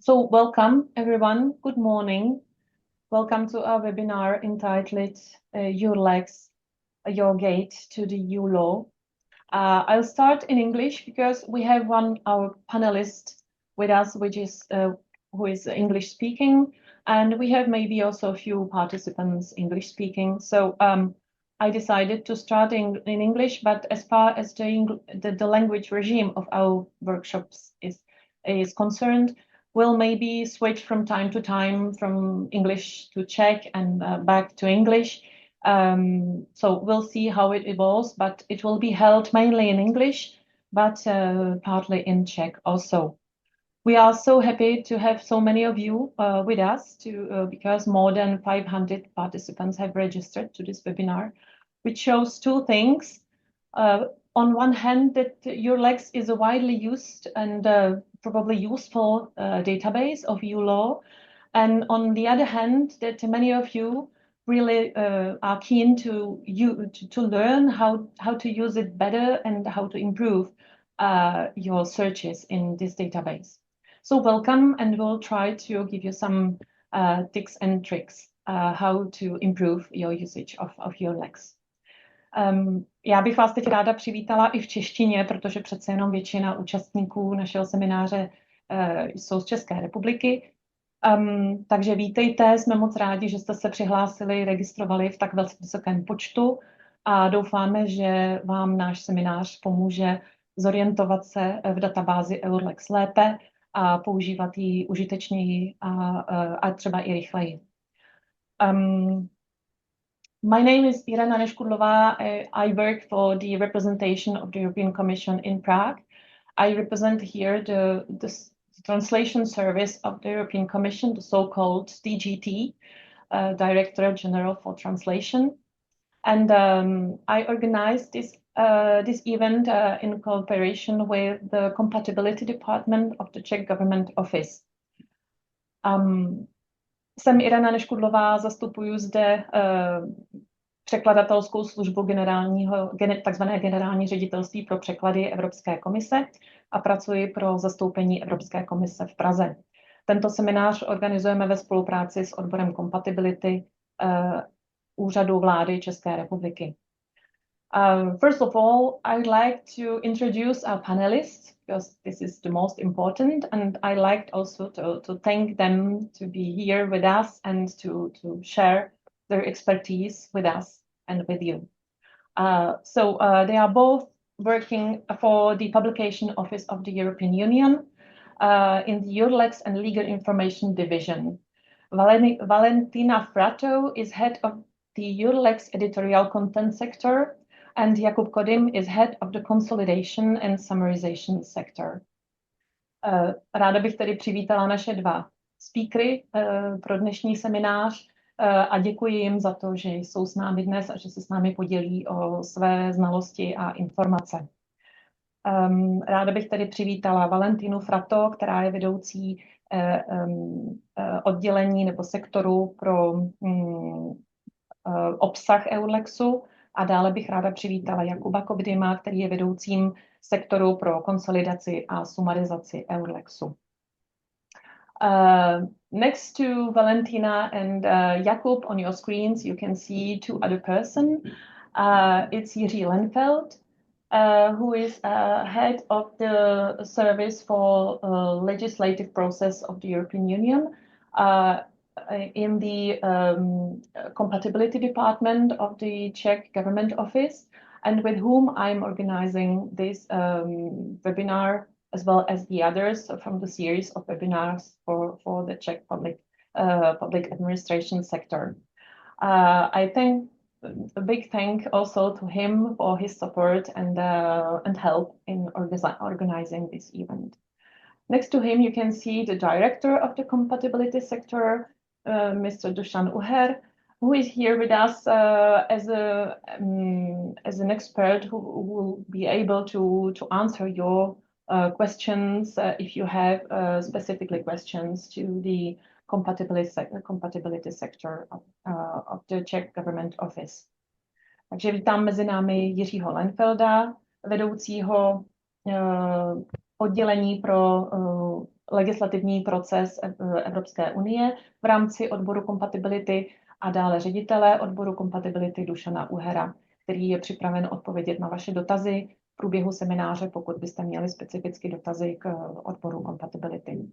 So welcome everyone, good morning. Welcome to our webinar entitled EUR-Lex, Your Gate to the EU Law. I'll start in English because we have our panelist with us, who is English speaking, and we have maybe also a few participants English speaking. So I decided to start in English, but as far as the language regime of our workshops is concerned, we'll maybe switch from time to time from English to Czech and back to English. So we'll see how it evolves, but it will be held mainly in English, but partly in Czech also. We are so happy to have so many of you with us because more than 500 participants have registered to this webinar, which shows two things. On one hand, that EUR-Lex is a widely used and probably useful database of EU law. And on the other hand, that many of you really are keen to learn how to use it better and how to improve your searches in this database. So welcome, and we'll try to give you some tips and tricks how to improve your usage of EUR-Lex. Já bych vás teď ráda přivítala i v češtině, protože přece jenom většina účastníků našeho semináře jsou z České republiky. Takže vítejte, jsme moc rádi, že jste se přihlásili, registrovali v tak vysokém počtu a doufáme, že vám náš seminář pomůže zorientovat se v databázi EUR-Lex lépe a používat ji užitečněji a třeba i rychleji. My name is Irena Neškudlová. I work for the representation of the European Commission in Prague. I represent here the translation service of the European Commission, the so-called DGT, Director General for Translation. And I organized this event in cooperation with the Compatibility Department of the Czech Government Office. Jsem Irena Neškudlová, zastupuju zde překladatelskou službu takzvané Generální ředitelství pro překlady Evropské komise a pracuji pro zastoupení Evropské komise v Praze. Tento seminář organizujeme ve spolupráci s odborem Compatibility Úřadu vlády České republiky. First of all, I'd like to introduce our panelists because this is the most important, and I like also to thank them to be here with us and to share their expertise with us and with you. They are both working for the Publication Office of the European Union in the EUR-Lex and Legal Information Division. Valentina Fratto is head of the EUR-Lex editorial content sector, and Jakub Kodym is head of the consolidation and summarization sector. Ráda bych tedy přivítala naše dva speakery pro dnešní seminář a děkuji jim za to, že jsou s námi dnes a že se s námi podělí o své znalosti a informace. Ráda bych tedy přivítala Valentinu Fratto, která je vedoucí oddělení nebo sektoru pro obsah EUR-Lexu. A dále bych ráda přivítala Jakuba Kodyma, který je vedoucím sektoru pro konsolidaci a sumarizaci EUR-Lexu. Next to Valentina and Jakub on your screens, you can see two other persons. It's Jiří Lenfeld, who is head of the service for legislative process of the European Union. In the Compatibility Department of the Czech Government Office, and with whom I'm organizing this webinar, as well as the others from the series of webinars for the Czech public administration sector. I think a big thank also to him for his support and help in organizing this event. Next to him, you can see the director of the compatibility sector, Mr. Dušan Uher, who is here with us as an expert who will be able to answer your questions if you have specifically questions to the compatibility sector of the Czech Government Office. Takže vítám mezi námi Jiřího Lenfelda, vedoucího oddělení pro legislativní proces Evropské unie v rámci odboru kompatibility a dále ředitele odboru kompatibility Dušana Uhera, který je připraven odpovědět na vaše dotazy v průběhu semináře, pokud byste měli specificky dotazy k odboru kompatibility.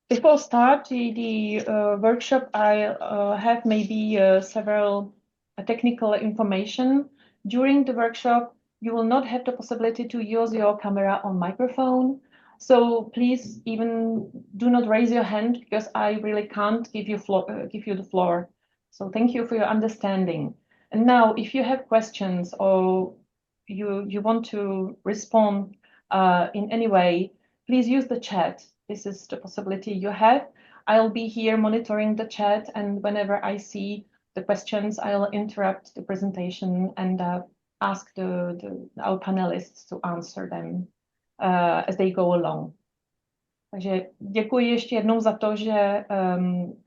Before start the workshop, I have maybe several technical information. During the workshop, you will not have the possibility to use your camera or microphone. So please even do not raise your hand because I really can't give you the floor. So thank you for your understanding. And now, if you have questions or you want to respond in any way, please use the chat. This is the possibility you have. I'll be here monitoring the chat, and whenever I see the questions, I'll interrupt the presentation and ask our panelists to answer them as they go along. Takže děkuji ještě jednou za to, že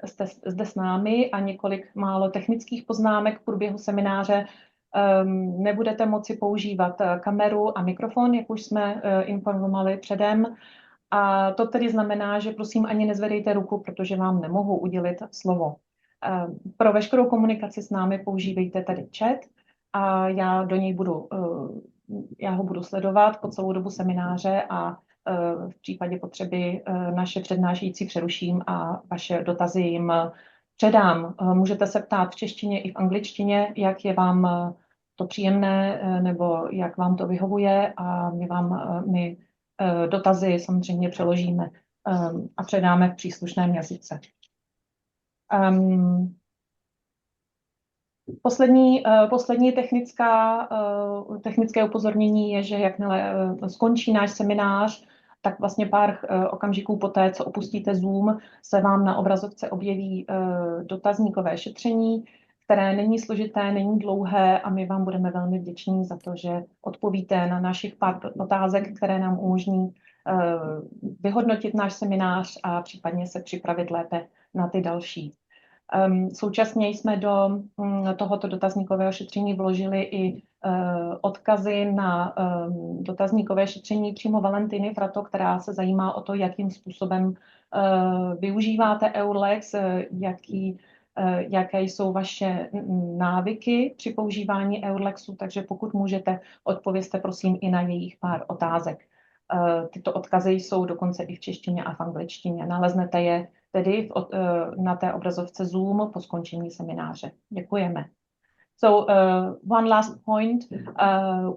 jste zde s námi a několik málo technických poznámek v průběhu semináře. Nebudete moci používat kameru a mikrofon, jak už jsme informovali předem. A to tedy znamená, že prosím ani nezvedejte ruku, protože vám nemohu udělit slovo. Pro veškerou komunikaci s námi používejte tady chat a já ho budu sledovat po celou dobu semináře a v případě potřeby naše přednášející přeruším a vaše dotazy jim předám. Můžete se ptát v češtině i v angličtině, jak je vám to příjemné nebo jak vám to vyhovuje a my dotazy samozřejmě přeložíme a předáme v příslušném jazyce. Poslední technické upozornění je, že jakmile skončí náš seminář, tak vlastně pár okamžiků poté, co opustíte Zoom, se vám na obrazovce objeví dotazníkové šetření, které není složité, není dlouhé a my vám budeme velmi vděční za to, že odpovíte na našich pár otázek, které nám umožní vyhodnotit náš seminář a případně se připravit lépe na ty další. Současně jsme do tohoto dotazníkového šetření vložili i odkazy na dotazníkové šetření přímo Valentiny Fratto, která se zajímá o to, jakým způsobem využíváte EUR-Lex, jaké jsou vaše návyky při používání EUR-Lexu, takže pokud můžete, odpovězte prosím i na jejich pár otázek. Tyto odkazy jsou dokonce i v češtině a v angličtině. Naleznete je tedy na té obrazovce Zoom po skončení semináře. Děkujeme. So one last point,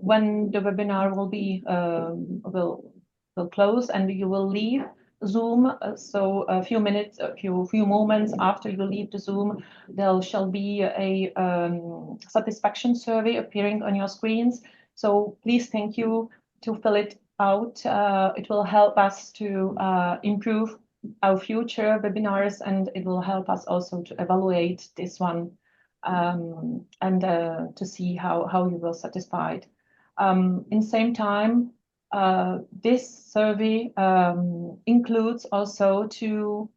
when the webinar will close and you will leave Zoom, so a few minutes, a few moments after you leave the Zoom, there shall be a satisfaction survey appearing on your screens. So please thank you to fill it out. It will help us to improve our future webinars, and it will help us also to evaluate this one and to see how you will satisfied. In the same time, this survey includes also two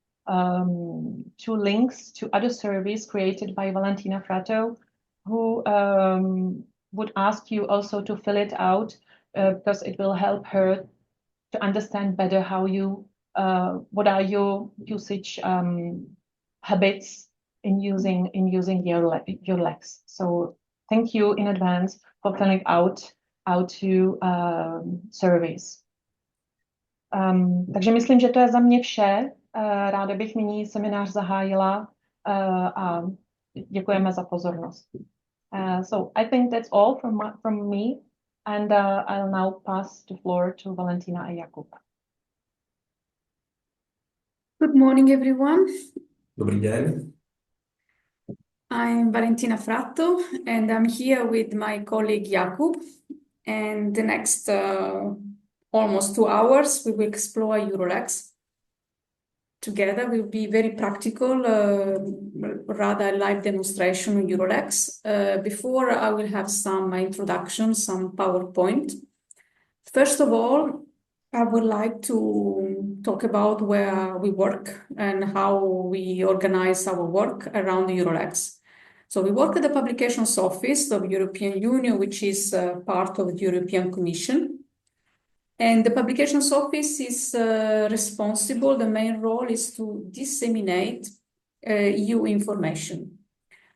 links to other surveys created by Valentina Fratto, who would ask you also to fill it out because it will help her to understand better how you what are your usage habits in using your Lex. So thank you in advance for filling out our two surveys. Takže myslím, že to je za mě vše. Ráda bych nyní seminář zahájila a děkujeme za pozornost. So I think that's all from me, and I'll now pass the floor to Valentina and Jakub. Good morning, everyone. Dobrý den. I'm Valentina Fratto, and I'm here with my colleague Jakub. And the next almost 2 hours, we will explore EUR-Lex. Together, we'll be very practical, rather live demonstration of EUR-Lex. Before, I will have some introduction, some PowerPoint. First of all, I would like to talk about where we work and how we organize our work around EUR-Lex. So we work at the Publications Office of the European Union, which is part of the European Commission. And the publications office is responsible, the main role is to disseminate EU information,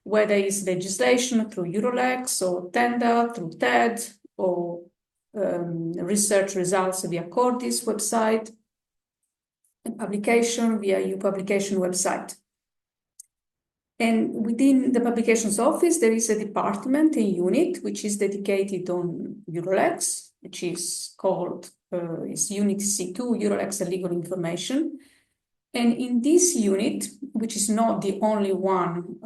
whether it's legislation through EUR-Lex or tender through TED or research results via Cordis website, and publication via EU publication website. And within the publications office, there is a department, a unit, which is dedicated on EUR-Lex, which is called, is Unit C2, EUR-Lex and Legal Information. And in this unit, which is not the only one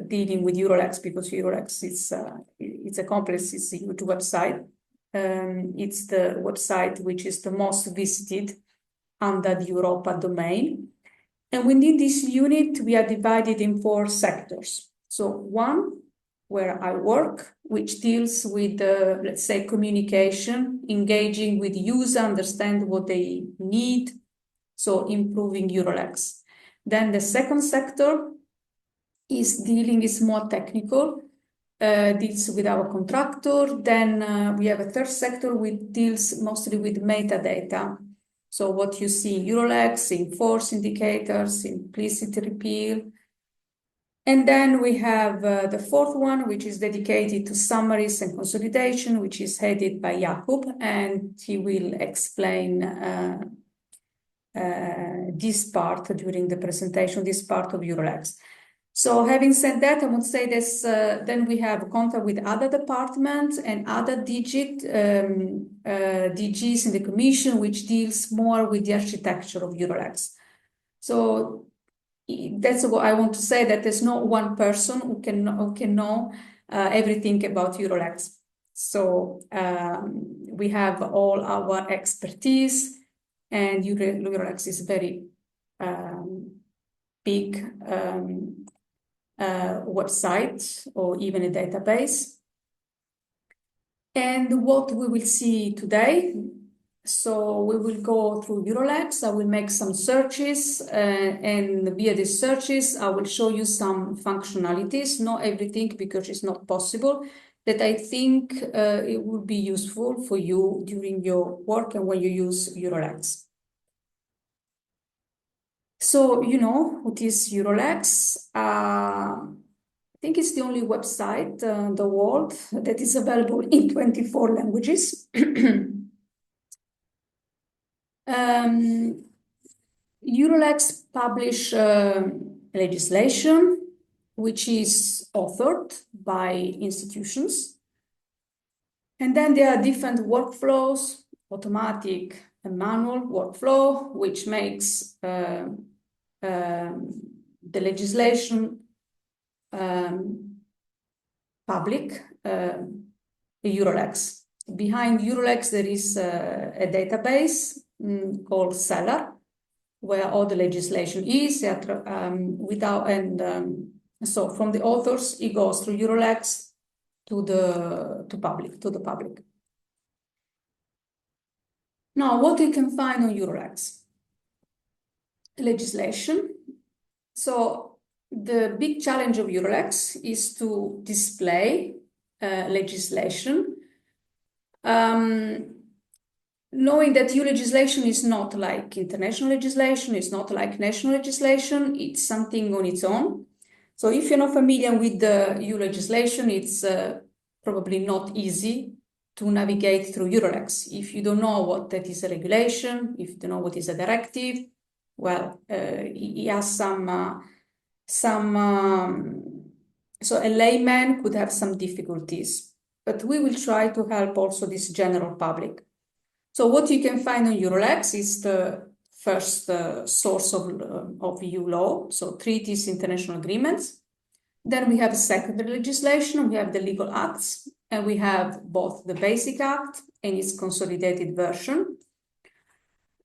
dealing with EUR-Lex, because EUR-Lex is it's a complex, it's a huge website. It's the website which is the most visited under the Europa domain. And within this unit, we are divided in 4 sectors. So one, where I work, which deals with, let's say, communication, engaging with users, understand what they need, so improving EUR-Lex. Then the second sector is more technical, deals with our contractor. Then we have a third sector which deals mostly with metadata. So what you see in EUR-Lex, in force indicators, implicit repeal. And then we have the fourth one, which is dedicated to summaries and consolidation, which is headed by Jakub, and he will explain this part during the presentation, this part of EUR-Lex. So having said that, I would say this, then we have contact with other departments and other DGs in the Commission, which deals more with the architecture of EUR-Lex. So that's what I want to say, that there's not one person who can know everything about EUR-Lex. So we have all our expertise, and EUR-Lex is a very big website or even a database. And what we will see today, so we will go through EUR-Lex. I will make some searches, and via these searches, I will show you some functionalities, not everything because it's not possible, that I think it would be useful for you during your work and when you use EUR-Lex. So, you know, what is EUR-Lex? I think it's the only website in the world that is available in 24 languages. EUR-Lex publish legislation, which is authored by institutions. And then there are different workflows, automatic and manual workflow, which makes the legislation public, EUR-Lex. Behind EUR-Lex, there is a database called Cellar, where all the legislation is, so from the authors, it goes through EUR-Lex to the public. Now, what you can find on EUR-Lex? Legislation. So the big challenge of EUR-Lex is to display legislation, knowing that EU legislation is not like international legislation, it's not like national legislation, it's something on its own. So if you're not familiar with the EU legislation, it's probably not easy to navigate through EUR-Lex. If you don't know what that is a regulation, if you don't know what is a directive, well, it has so a layman could have some difficulties, but we will try to help also this general public. So what you can find on EUR-Lex is the first source of EU law, so treaties, international agreements. Then we have secondary legislation, we have the legal acts, and we have both the basic act and its consolidated version.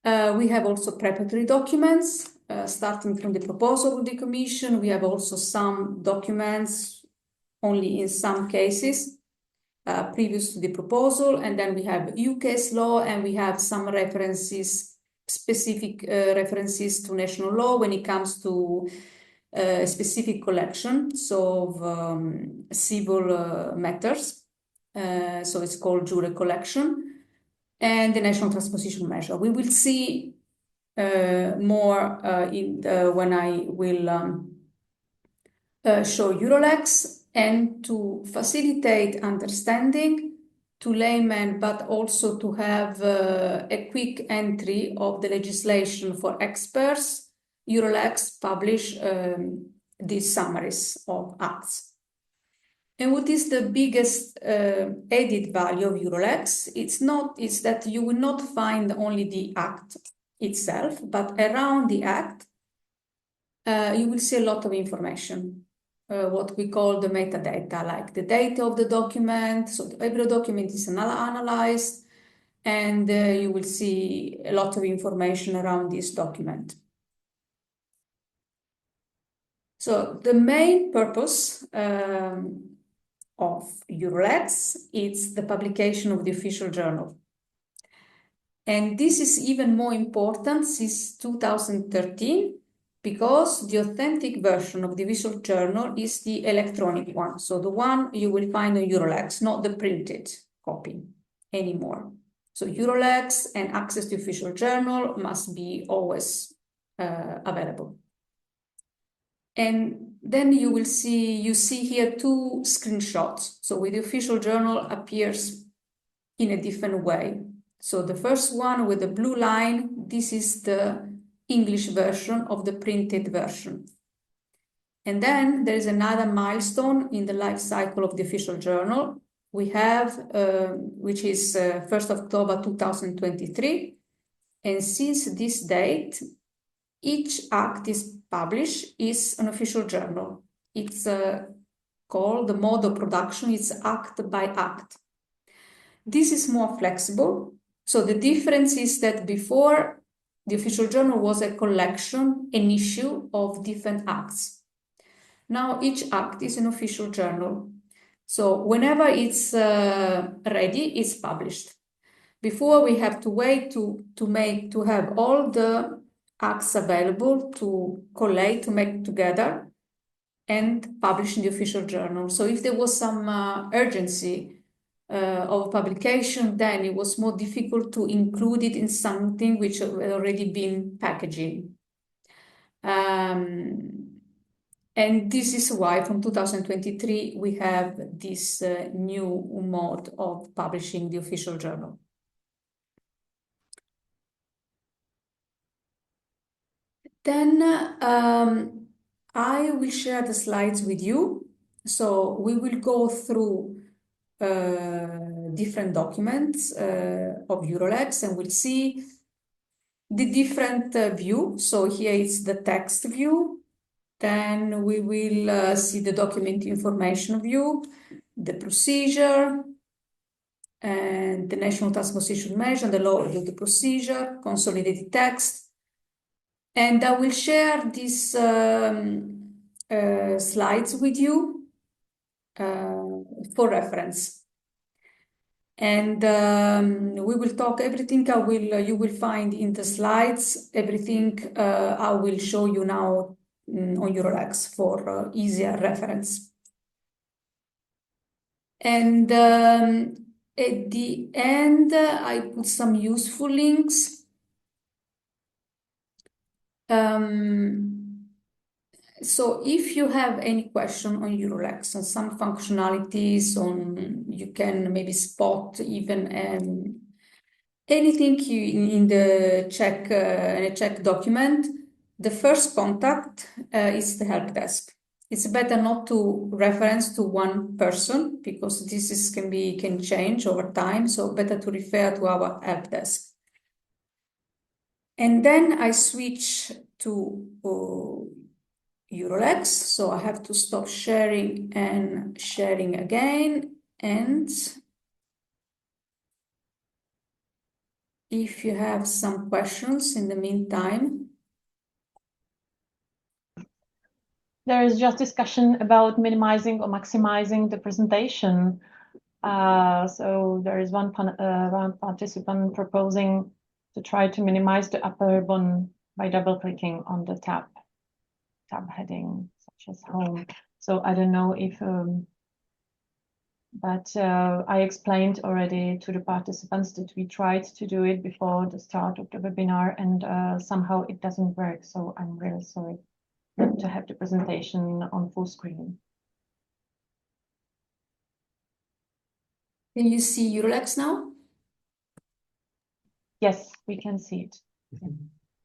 We have also preparatory documents, starting from the proposal of the Commission. We have also some documents, only in some cases, previous to the proposal. And then we have EU case law, and we have some references, specific references to national law when it comes to a specific collection, so of civil matters. So it's called jury collection. and the national transposition measure. We will see more when I will show EUR-Lex, and to facilitate understanding to laymen, but also to have a quick entry of the legislation for experts, EUR-Lex publish these summaries of acts. And what is the biggest added value of EUR-Lex? It's that you will not find only the act itself, but around the act, you will see a lot of information, what we call the metadata, like the data of the document. So every document is analyzed, and you will see a lot of information around this document. So the main purpose of EUR-Lex is the publication of the official journal. And this is even more important since 2013, because the authentic version of the official journal is the electronic one. So the one you will find on EUR-Lex, not the printed copy anymore. So EUR-Lex and access to official journal must be always available. And then you see here two screenshots. So with the official journal appears in a different way. So the first one with the blue line, this is the English version of the printed version. And then there is another milestone in the life cycle of the official journal. We have, which is 1st October 2023. And since this date, each act is published is an official journal. It's called the mode of production, it's act by act. This is more flexible. So the difference is that before, the official journal was a collection, an issue of different acts. Now each act is an official journal. So whenever it's ready, it's published. Before, we have to wait to have all the acts available to collate, to make together and publish in the official journal. So if there was some urgency of publication, then it was more difficult to include it in something which had already been packaging. And this is why from 2023 we have this new mode of publishing the official journal. Then I will share the slides with you. So we will go through different documents of EUR-Lex, and we'll see the different view. So here is the text view. Then we will see the document information view, the procedure, and the national transposition measure, the law of the procedure, consolidated text. And I will share these slides with you for reference. And we will talk everything you will find in the slides, everything I will show you now on EUR-Lex for easier reference. And at the end, I put some useful links. So if you have any question on EUR-Lex, on some functionalities, you can maybe spot even anything in the check document, the first contact is the help desk. It's better not to reference to one person because this can change over time. So better to refer to our help desk. And then I switch to EUR-Lex, so I have to stop sharing and sharing again. And if you have some questions in the meantime. There is just discussion about minimizing or maximizing the presentation. So there is one participant proposing to try to minimize the upper ribbon by double-clicking on the tab heading, such as home. So I don't know if But I explained already to the participants that we tried to do it before the start of the webinar, and somehow it doesn't work. So I'm really sorry not to have the presentation on full screen. Can you see EUR-Lex now? Yes, we can see it.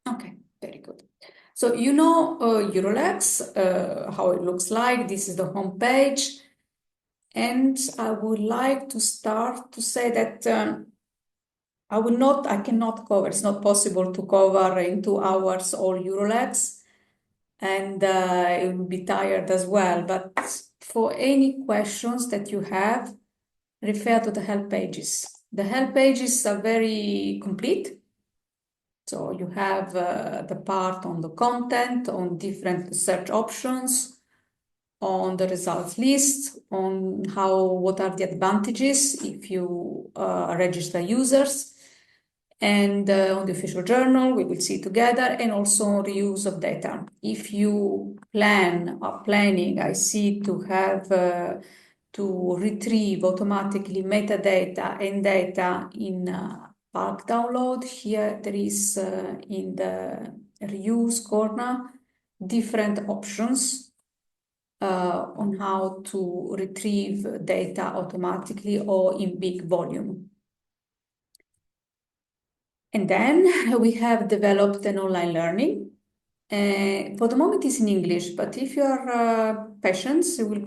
Okay, very good. So you know EUR-Lex, how it looks like. This is the home page. And I would like to start to say that I cannot cover, it's not possible to cover in 2 hours all EUR-Lex, and it will be tired as well. But for any questions that you have, refer to the help pages. The help pages are very complete. So you have the part on the content, on different search options, on the results list, on what are the advantages if you register users, and on the official journal, we will see together, and also on reuse of data. If you are planning, I see, to have to retrieve automatically metadata and data in bulk download, here there is in the reuse corner different options on how to retrieve data automatically or in big volume. And then we have developed an online learning. For the moment it's in English, but if you are patient, it will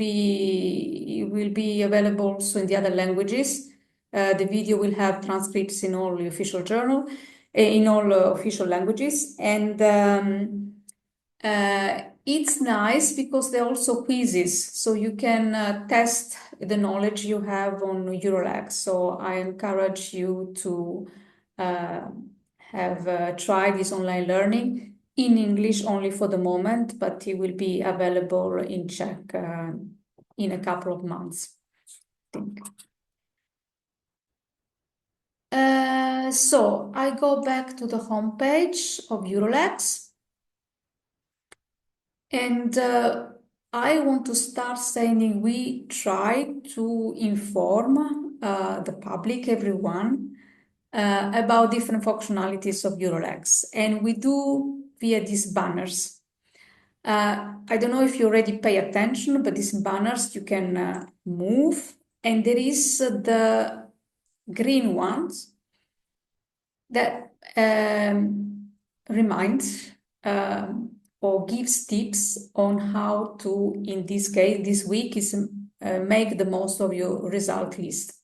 be available also in the other languages. The video will have transcripts in all the official journal, in all official languages. And it's nice because there are also quizzes, so you can test the knowledge you have on EUR-Lex. So I encourage you to have tried this online learning in English only for the moment, but it will be available in Czech in a couple of months, I think. So I go back to the homepage of EUR-Lex, and I want to start saying we try to inform the public, everyone, about different functionalities of EUR-Lex, and we do via these banners. I don't know if you already pay attention, but these banners you can move, and there is the green ones that reminds or gives tips on how to, in this case, this week is make the most of your result list.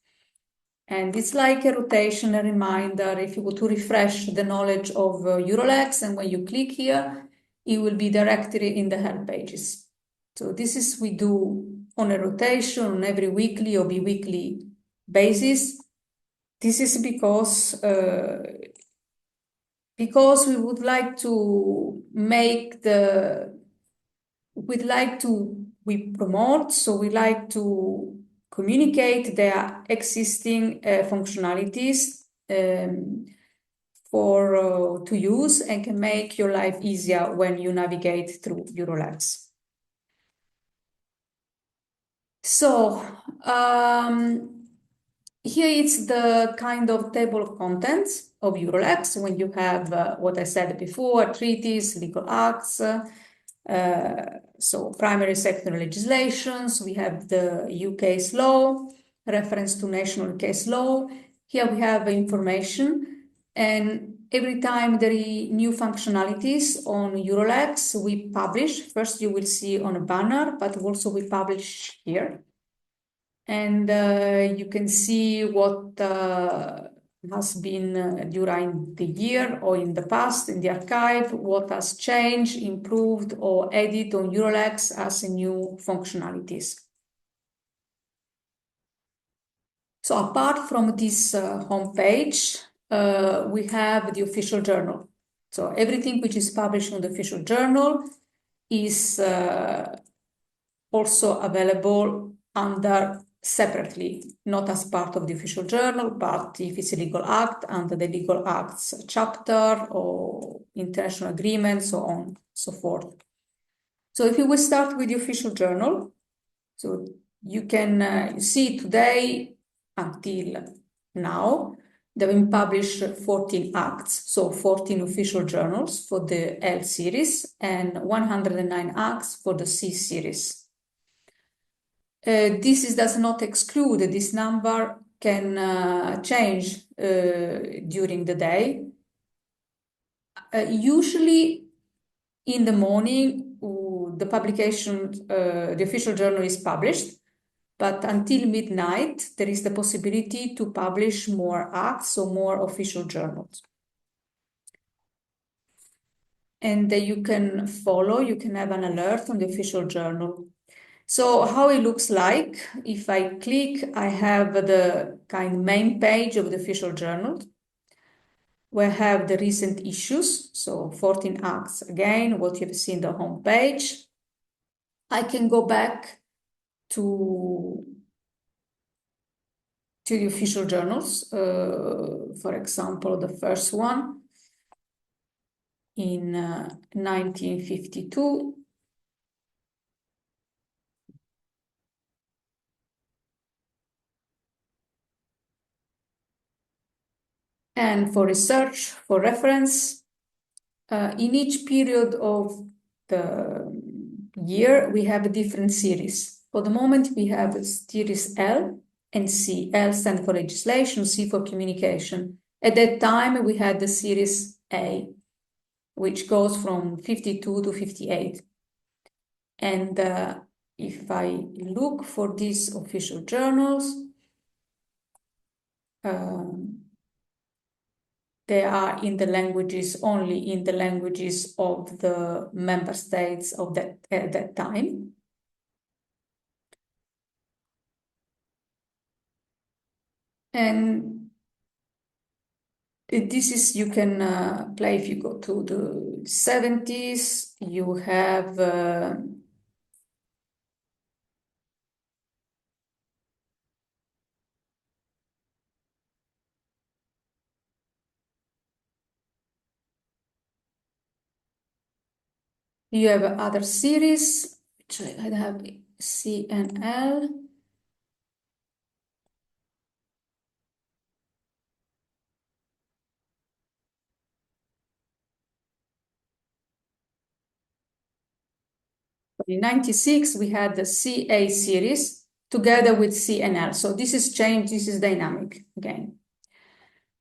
And it's like a rotation, a reminder, if you want to refresh the knowledge of EUR-Lex, and when you click here, it will be directly in the help pages. So this is we do on a rotation on every weekly or bi-weekly basis. This is because we would like to make we promote, so we like to communicate their existing functionalities to use and can make your life easier when you navigate through EUR-Lex. So here it's the kind of table of contents of EUR-Lex when you have what I said before, treaties, legal acts, so primary secondary legislations. We have the EU case law, reference to national case law. Here we have information, and every time there are new functionalities on EUR-Lex, we publish. First you will see on a banner, but also we publish here. And you can see what has been during the year or in the past in the archive, what has changed, improved, or added on EUR-Lex as a new functionalities. So apart from this homepage, we have the official journal. So everything which is published on the official journal is also available separately, not as part of the official journal, but if it's a legal act, under the legal acts chapter or international agreements, so on, so forth. So if you will start with the official journal, so you can see today, until now, there have been published 14 acts, so 14 official journals for the L series and 109 acts for the C series. Does not exclude that this number can change during the day. Usually in the morning, the publication, the official journal is published, but until midnight, there is the possibility to publish more acts or more official journals. And you can follow, you can have an alert on the official journal. So how it looks like, if I click, I have the kind of main page of the official journal, where I have the recent issues, so 14 acts again, what you have seen the home page. I can go back to the official journals, for example, the first one in 1952. And for research, for reference, in each period of the year, we have a different series. For the moment, we have series L and C. L stands for legislation, C for communication. At that time, we had the series A, which goes from 52 to 58. And if I look for these official journals, they are in the languages, only in the languages of the member states of that at that time. And this is, you can play, if you go to the 70s, you have other series, which I have C and L. In 96, we had the CA series together with C and L. So this is changed, this is dynamic again.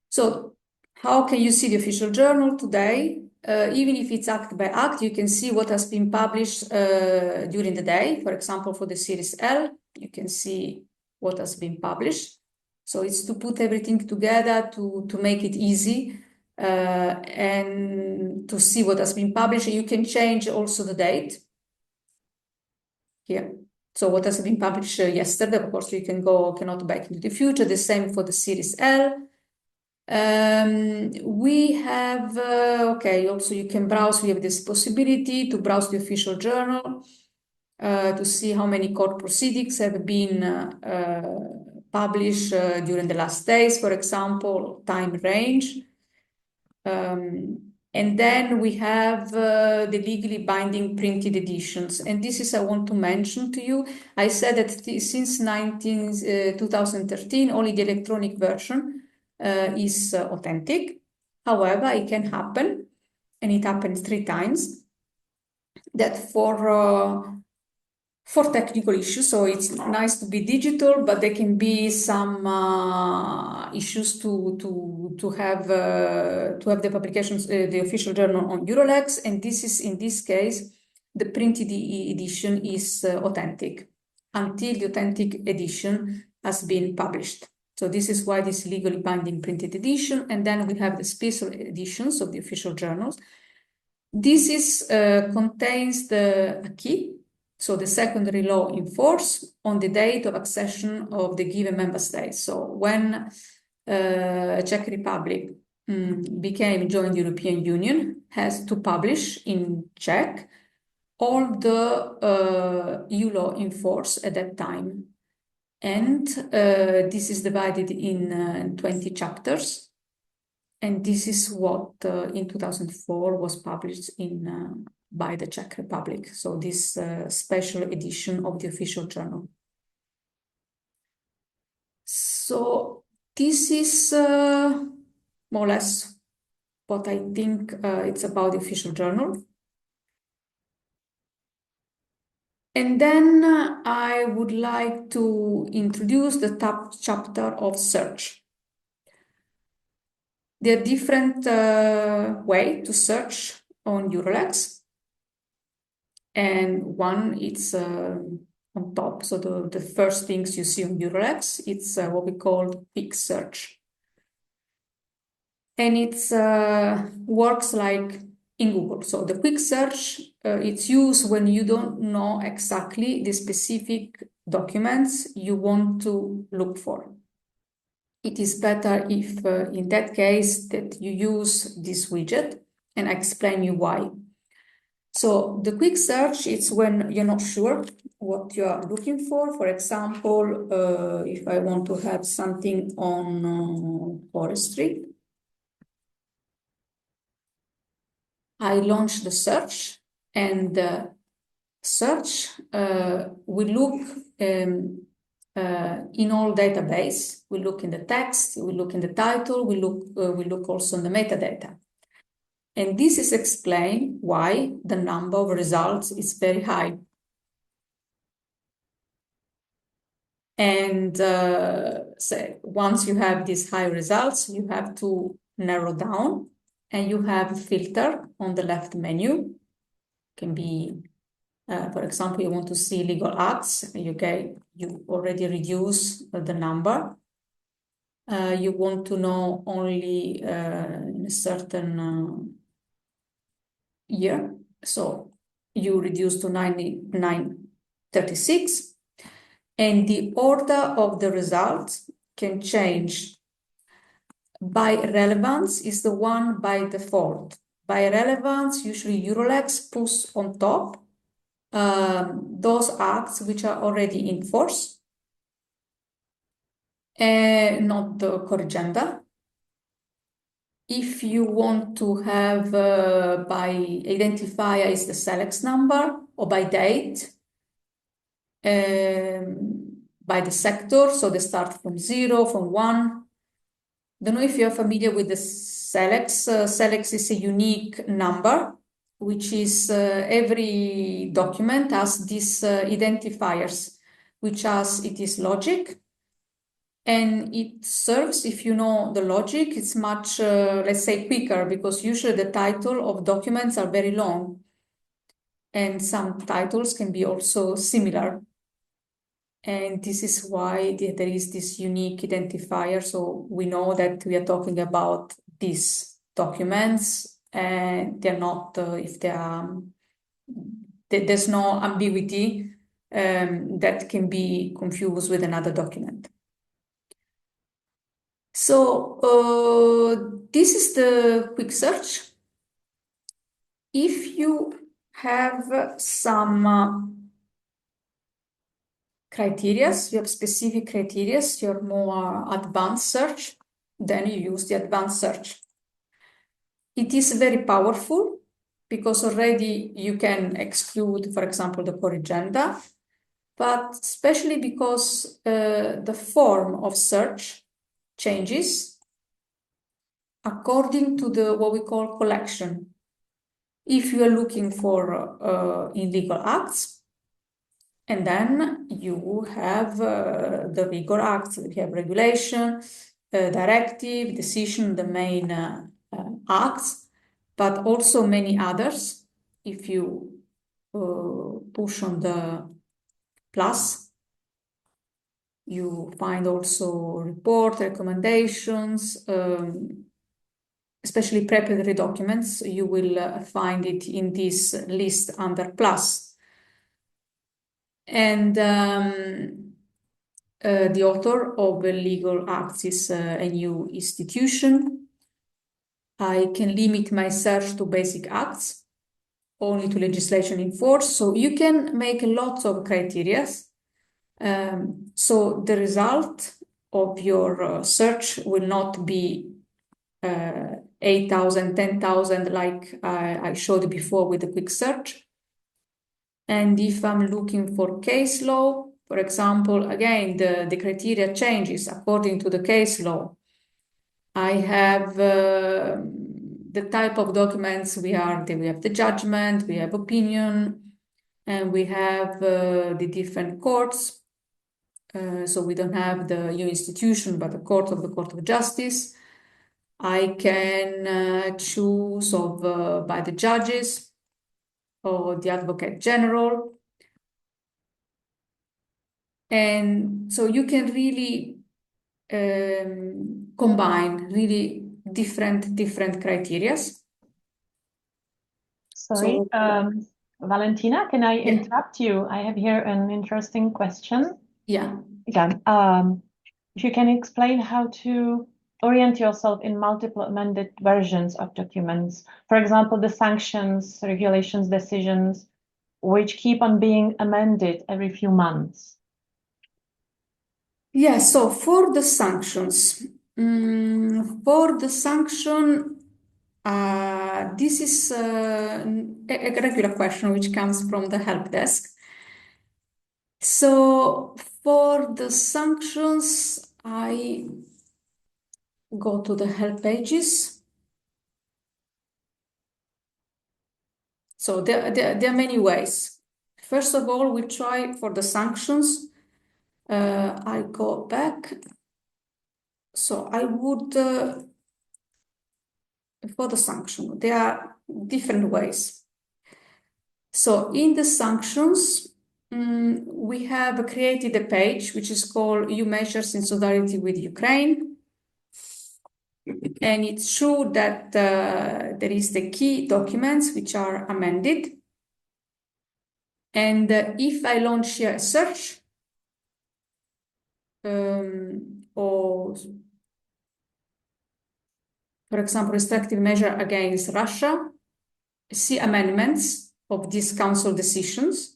So how can you see the official journal today? Even if it's act by act, you can see what has been published during the day. For example, for the series L, you can see what has been published. So it's to put everything together to make it easy and to see what has been published. You can change also the date here. So what has been published yesterday, of course, you cannot back into the future. The same for the series L. We have, okay, also you can browse, we have this possibility to browse the official journal to see how many court proceedings have been published during the last days, for example, time range. And then we have the legally binding printed editions. And this is, I want to mention to you, I said that since 2013, only the electronic version is authentic. However, it can happen, and it happens 3 times, that for technical issues, so it's nice to be digital, but there can be some issues to have the publications, the official journal on EUR-Lex, and this is, in this case, the printed edition is authentic until the authentic edition has been published. So this is why this legally binding printed edition, and then we have the special editions of the official journals. This is contains the key. So the secondary law in force on the date of accession of the given member state. So when Czech Republic joined the European Union, has to publish in Czech all the EU law in force at that time. And this is divided in 20 chapters. And this is what in 2004 was published by the Czech Republic. So this special edition of the official journal. So this is more or less what I think it's about the official journal. And then I would like to introduce the top chapter of search. There are different ways to search on EUR-Lex. And one, it's on top. So the first things you see on EUR-Lex, it's what we call quick search. And it works like in Google. So the quick search, it's used when you don't know exactly the specific documents you want to look for. It is better if in that case that you use this widget, and I explain you why. So the quick search, it's when you're not sure what you are looking for. For example, if I want to have something on forestry, I launch the search, and the search will look in all database. We look in the text, we look in the title, we look also in the metadata. And this is explained why the number of results is very high. And so once you have these high results, you have to narrow down, and you have a filter on the left menu. Can be, for example, you want to see legal acts, you already reduce the number. You want to know only in a certain year, so you reduce to 936, and the order of the results can change. By relevance is the one by default. By relevance, usually EUR-Lex puts on top those acts which are already in force, not the corrigenda. If you want to have by identifier is the SELEX number, or by date, by the sector, so they start from 0, from 1. Don't know if you're familiar with the SELEX. SELEX is a unique number, which is every document has these identifiers, which has it is logic. And it serves, if you know the logic, it's much, let's say, quicker, because usually the title of documents are very long. And some titles can be also similar. And this is why there is this unique identifier. So we know that we are talking about these documents, and they're not, if they are, there's no ambiguity that can be confused with another document. So this is the quick search. If you have some criteria, you have specific criteria, you're more advanced search, then you use the advanced search. It is very powerful because already you can exclude, for example, the corrigenda, but especially because the form of search changes according to the what we call collection. If you are looking for illegal acts, and then you have the legal acts, you have regulation, directive, decision, the main acts, but also many others. If you push on the plus, you find also report, recommendations, especially preparatory documents. You will find it in this list under plus. And the author of the legal acts is a new institution. I can limit my search to basic acts, only to legislation in force. So you can make lots of criteria. So the result of your search will not be 8,000, 10,000 like I showed before with the quick search. And if I'm looking for case law, For example, again, the criteria changes according to the case law. I have the type of documents we have the judgment, we have opinion, and we have the different courts. So we don't have the EU institution, but the Court of Justice. I can choose by the judges or the Advocate General. And so you can really combine really different criteria. Sorry, Valentina, can I interrupt you? I have here an interesting question. Yeah. If you can explain how to orient yourself in multiple amended versions of documents. For example, the sanctions, regulations, decisions, which keep on being amended every few months. Yeah, so for the sanctions, this is a regular question which comes from the help desk. So for the sanctions, I go to the help pages. So there are many ways. First of all, we try for the sanctions. I go back. So I would, for the sanction, there are different ways. So in the sanctions, we have created a page which is called EU Measures in Solidarity with Ukraine. And it's true that there is the key documents which are amended. And if I launch here a search, or for example, restrictive measure against Russia, see amendments of these council decisions.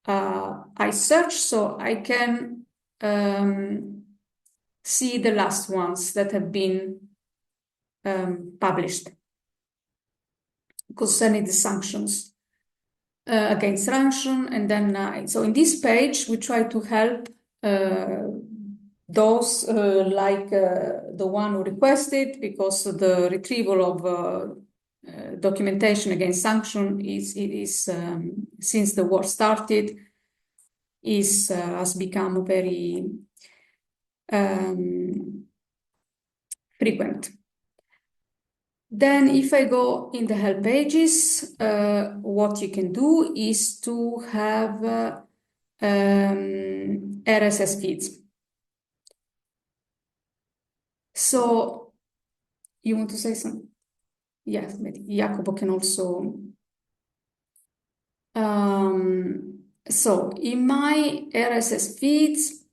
I search so I can see the last ones that have been published concerning the sanctions against Russia. And then, so in this page, we try to help those like the one who requested, because the retrieval of documentation against sanction is since the war started, has become very frequent. Then if I go in the help pages, what you can do is to have RSS feeds. So you want to say something? Yes, maybe Jakub can also. So in my RSS feeds,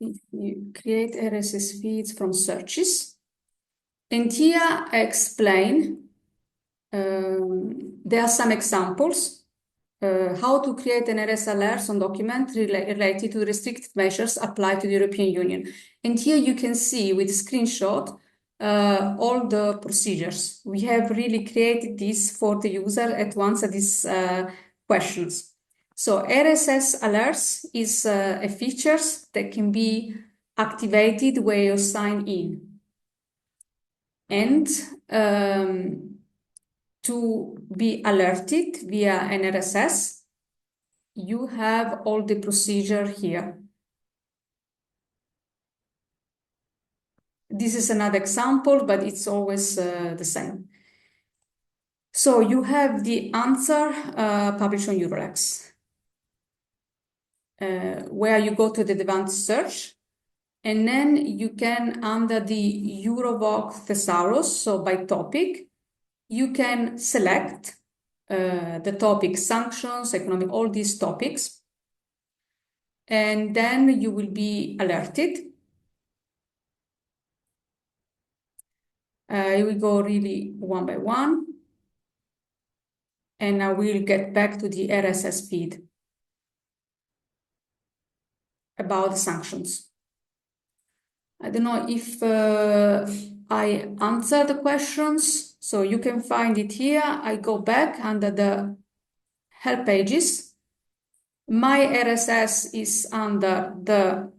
if you create RSS feeds from searches, and here I explain, there are some examples how to create an RS alert on document related to restrictive measures applied to the European Union. And here you can see with screenshot all the procedures. We have really created this for the user at once at these questions. So RSS alerts is a feature that can be activated where you sign in. And to be alerted via an RSS, you have all the procedure here. This is another example, but it's always the same. So you have the answer published on EUR-Lex, where you go to the advanced search, and then you can, under the Eurovoc thesaurus, so by topic, you can select the topic sanctions, economic, all these topics, and then you will be alerted. You will go really one by one, and I will get back to the RSS feed. about the sanctions. I don't know if I answer the questions, so you can find it here. I go back under the help pages. My RSS is under the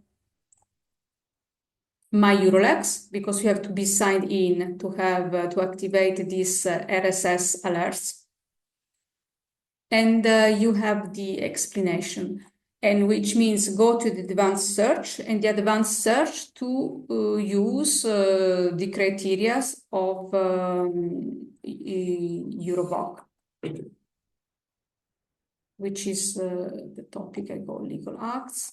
my EUR-Lex, because you have to be signed in to have to activate these RSS alerts. And you have the explanation, and which means go to the advanced search, and the advanced search to use the criteria of EUR-Lex, which is the topic I call legal acts.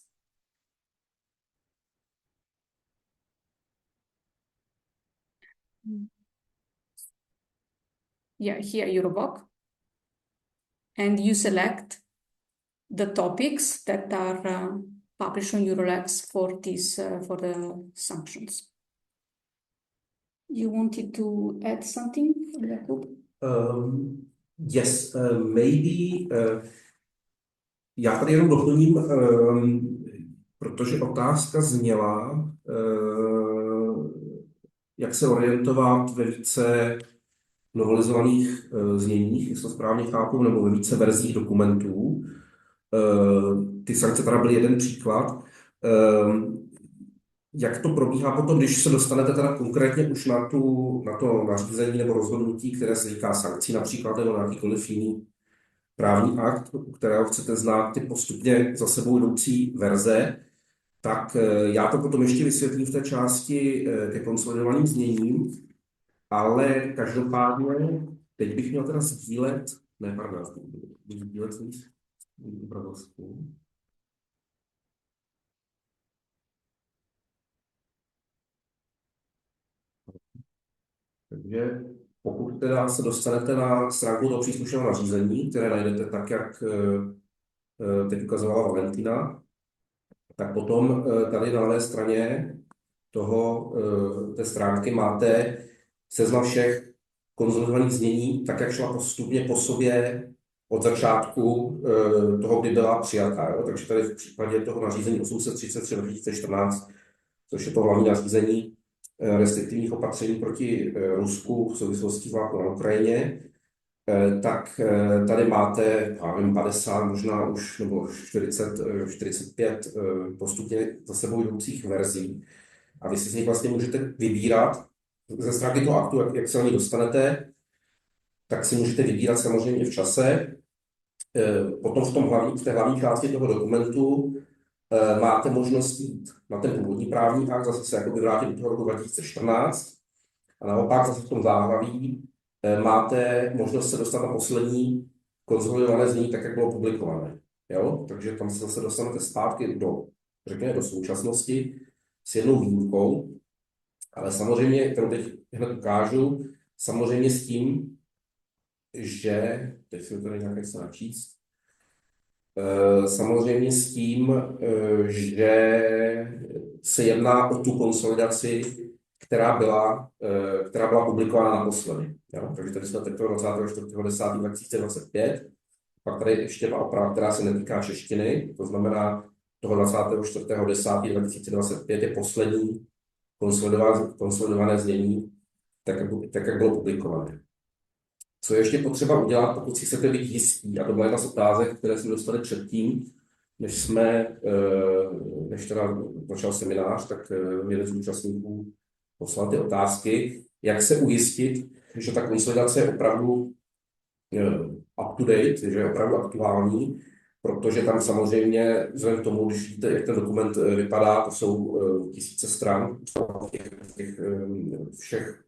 Yeah, here EUR-Lex. And you select the topics that are published on EUR-Lex for this for the sanctions. You wanted to add something, Jakub? Yes, maybe. Já tady jenom doplním, protože otázka zněla, jak se orientovat ve více novelizovaných zněních, jestli to správně chápu, nebo ve více verzích dokumentů. Ty sankce teda byly jeden příklad. Jak to probíhá potom, když se dostanete teda konkrétně už na to nařízení nebo rozhodnutí, které se týká sankcí například, nebo nějakýkoliv jiný právní akt, u kterého chcete znát ty postupně za sebou jdoucí verze, tak já to potom ještě vysvětlím v té části ke konsolidovaným zněním, ale každopádně teď bych měl teda sdílet, sdílet svůj obrazovku. Takže pokud teda se dostanete na stránku toho příslušného nařízení, které najdete tak, jak teď ukazovala Valentina, tak potom tady na levé straně té stránky máte seznam všech konzolidovaných znění, tak jak šla postupně po sobě od začátku toho, kdy byla přijatá. Jo? Takže tady v případě toho nařízení 833/2014, což je to hlavní nařízení restriktivních opatření proti Rusku v souvislosti s válkou na Ukrajině, tak tady máte, já nevím, 50, možná už, nebo 45 postupně za sebou jdoucích verzí. A vy si z nich vlastně můžete vybírat ze stránky toho aktu, jak se na ní dostanete, tak si můžete vybírat samozřejmě v čase. Potom v té hlavní části toho dokumentu máte možnost jít na ten původní právní akt, zase se jakoby vrátit do toho roku 2014 a naopak zase v tom záhlaví máte možnost se dostat na poslední konsolidované znění, tak jak bylo publikované. Jo? Takže tam se zase dostanete zpátky řekněme, do současnosti s jednou výjimkou, ale samozřejmě, kterou teď hned ukážu, samozřejmě s tím, že, teď si to tady nějak chce načíst, samozřejmě s tím, že se jedná o tu konsolidaci, která byla publikována naposledy. Jo? Takže tady jsme teď 24.10.2025, pak tady ještě ta oprava, která se netýká češtiny, to znamená toho 24.10.2025 je poslední konsolidované znění, tak jak bylo publikované. Co je ještě potřeba udělat, pokud si chcete být jistí, a to byla jedna z otázek, které jsme dostali předtím, než teda začal seminář, tak jeden z účastníků poslal ty otázky, jak se ujistit, že ta konsolidace je opravdu up to date, že je opravdu aktuální, protože tam samozřejmě, vzhledem k tomu, když vidíte, jak ten dokument vypadá, to jsou tisíce stran těch všech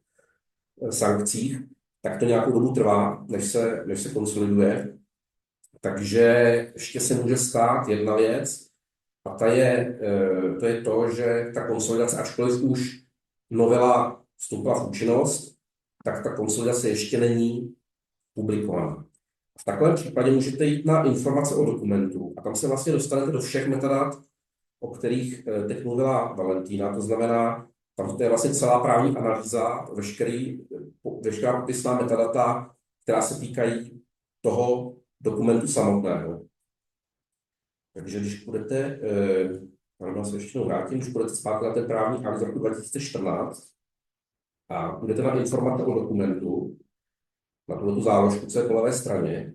sankcích, tak to nějakou dobu trvá, než se konsoliduje. Takže ještě se může stát jedna věc, a to je to, že ta konsolidace, ačkoliv už novela vstoupila v účinnost, tak ta konsolidace ještě není publikovaná. V takovém případě můžete jít na informace o dokumentu a tam se vlastně dostanete do všech metadat, o kterých teď mluvila Valentina, to znamená, tam to je vlastně celá právní analýza, veškerá popisná metadata, která se týkají toho dokumentu samotného. Takže když budete já se ještě vrátím, když budete zpátky na ten právní akt z roku 2014 a budete na informace o dokumentu, na tuto záložku, co je po levé straně,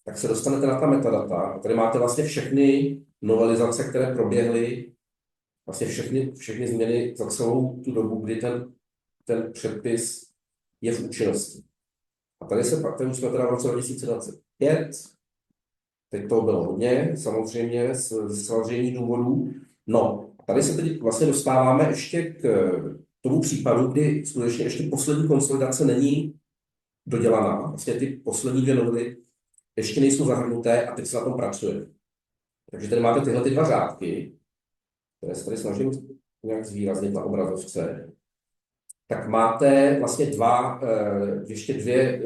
tak se dostanete na ta metadata. A tady máte vlastně všechny novelizace, které proběhly, vlastně všechny změny za celou tu dobu, kdy ten předpis je v účinnosti. A tady už jsme teda v roce 2025, teď to bylo hodně, samozřejmě, z samozřejmě důvodů. No, tady se teď vlastně dostáváme ještě k tomu případu, kdy skutečně ještě poslední konsolidace není dodělaná. Vlastně ty poslední 2 novely ještě nejsou zahrnuté a teď se na tom pracuje. Takže tady máte tyhle 2 řádky, které se tady snažím nějak zvýraznit na obrazovce. Tak máte vlastně ještě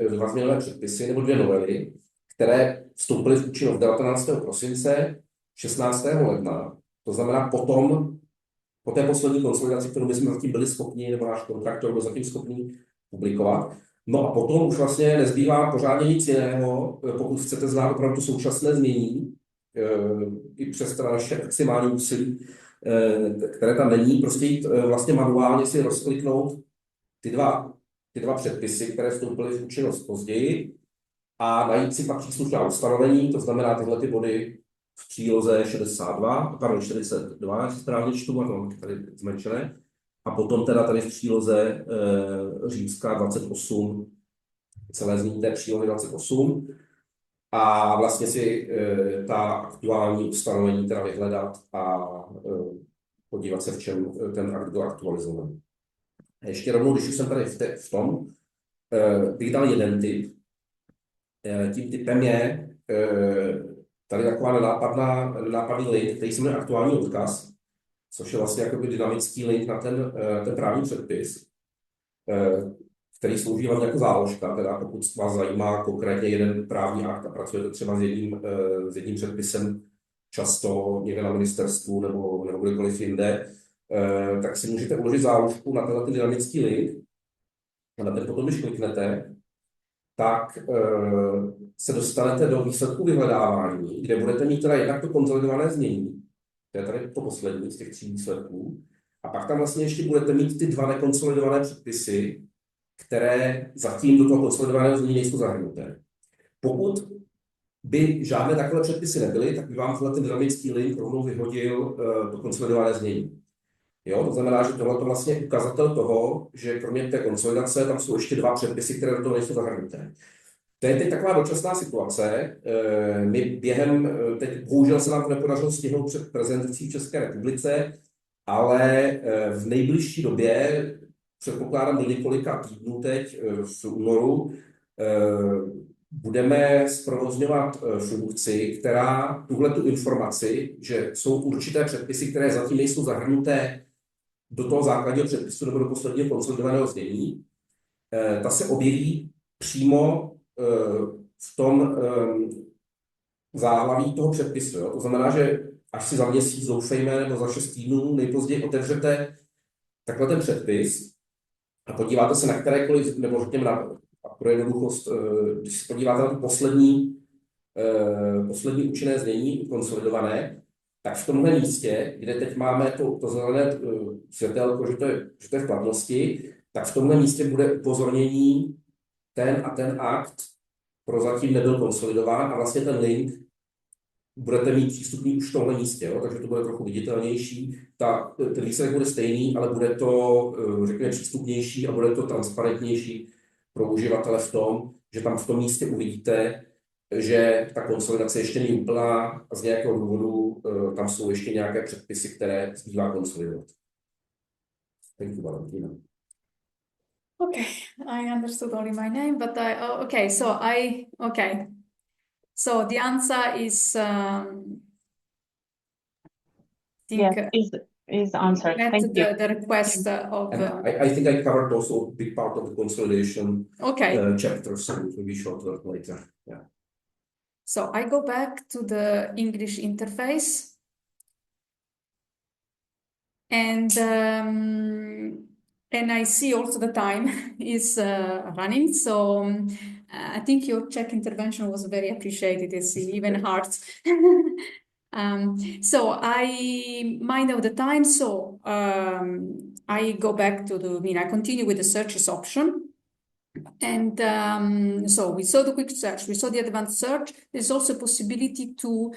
dva změnové předpisy nebo 2 novely, které vstoupily v účinnost 19. prosince, 16. ledna. To znamená po té poslední konsolidaci, kterou my jsme zatím byli schopni, nebo náš kontraktor byl zatím schopný publikovat. No a potom už vlastně nezbývá pořádně nic jiného, pokud chcete znát opravdu současné znění, i přes teda naše maximální úsilí, které tam není, prostě jít vlastně manuálně si rozkliknout ty dva předpisy, které vstoupily v účinnost později a najít si pak příslušná ustanovení, to znamená tyhle ty body v příloze 42, jestli správně čtu, a to mám tady zmenšené, a potom teda tady v příloze římská 28, celé znění té přílohy 28, a vlastně si ta aktuální ustanovení teda vyhledat a podívat se, v čem ten akt byl aktualizovaný. A ještě rovnou, když už jsem tady v tom, bych dal jeden tip. Tím typem je tady taková nenápadný link, který se jmenuje aktuální odkaz, což je vlastně jakoby dynamický link na ten právní předpis, který slouží hlavně jako záložka, teda pokud vás zajímá konkrétně jeden právní akt a pracujete třeba s jedním předpisem často někde na ministerstvu nebo kdekoliv jinde, tak si můžete uložit záložku na tenhle dynamický link a na ten potom, když kliknete, tak se dostanete do výsledku vyhledávání, kde budete mít teda jednak to konsolidované znění, to je tady to poslední z těch 3 výsledků, a pak tam vlastně ještě budete mít ty 2 nekonsolidované předpisy, které zatím do toho konsolidovaného znění nejsou zahrnuté. Pokud by žádné takové předpisy nebyly, tak by vám ten dynamický link rovnou vyhodil to konsolidované znění. Jo, to znamená, že tohle je vlastně ukazatel toho, že kromě té konsolidace tam jsou ještě 2 předpisy, které do toho nejsou zahrnuté. To je teď taková dočasná situace. My teď bohužel se nám to nepodařilo stihnout před prezentací v České republice, ale v nejbližší době, předpokládám do několika týdnů teď v únoru, budeme zprovozňovat funkci, která tuhletu informaci, že jsou určité předpisy, které zatím nejsou zahrnuté do toho základního předpisu nebo do posledního konsolidovaného znění, ta se objeví přímo v tom záhlaví toho předpisu. Jo? To znamená, že až si za měsíc, doufejme, nebo za 6 týdnů nejpozději otevřete takhle ten předpis a podíváte se na kterékoliv, nebo řekněme pro jednoduchost, když se podíváte na to poslední účinné znění konsolidované, tak v tomhle místě, kde teď máme to zelené světelko, že to je v platnosti, tak v tomhle místě bude upozornění, ten a ten akt prozatím nebyl konsolidován a vlastně ten link budete mít přístupný už v tomhle místě, jo? Takže to bude trochu viditelnější. Ten výsledek bude stejný, ale bude to, řekněme, přístupnější a bude to transparentnější pro uživatele v tom, že tam v tom místě uvidíte, že ta konsolidace ještě není úplná a z nějakého důvodu tam jsou ještě nějaké předpisy, které zbývá konsolidovat. Thank you, Valentina. Okay, I understood only my name, but So the answer is is answered. Thank you. The request of. I think I covered also a big part of the consolidation chapter, so it will be shorter later. Yeah. So I go back to the English interface, and I see also the time is running. So I think your Czech intervention was very appreciated. It's even hearts. So I mind of the time, so I go back to I continue with the searches option. And so we saw the quick search, we saw the advanced search. There's also a possibility to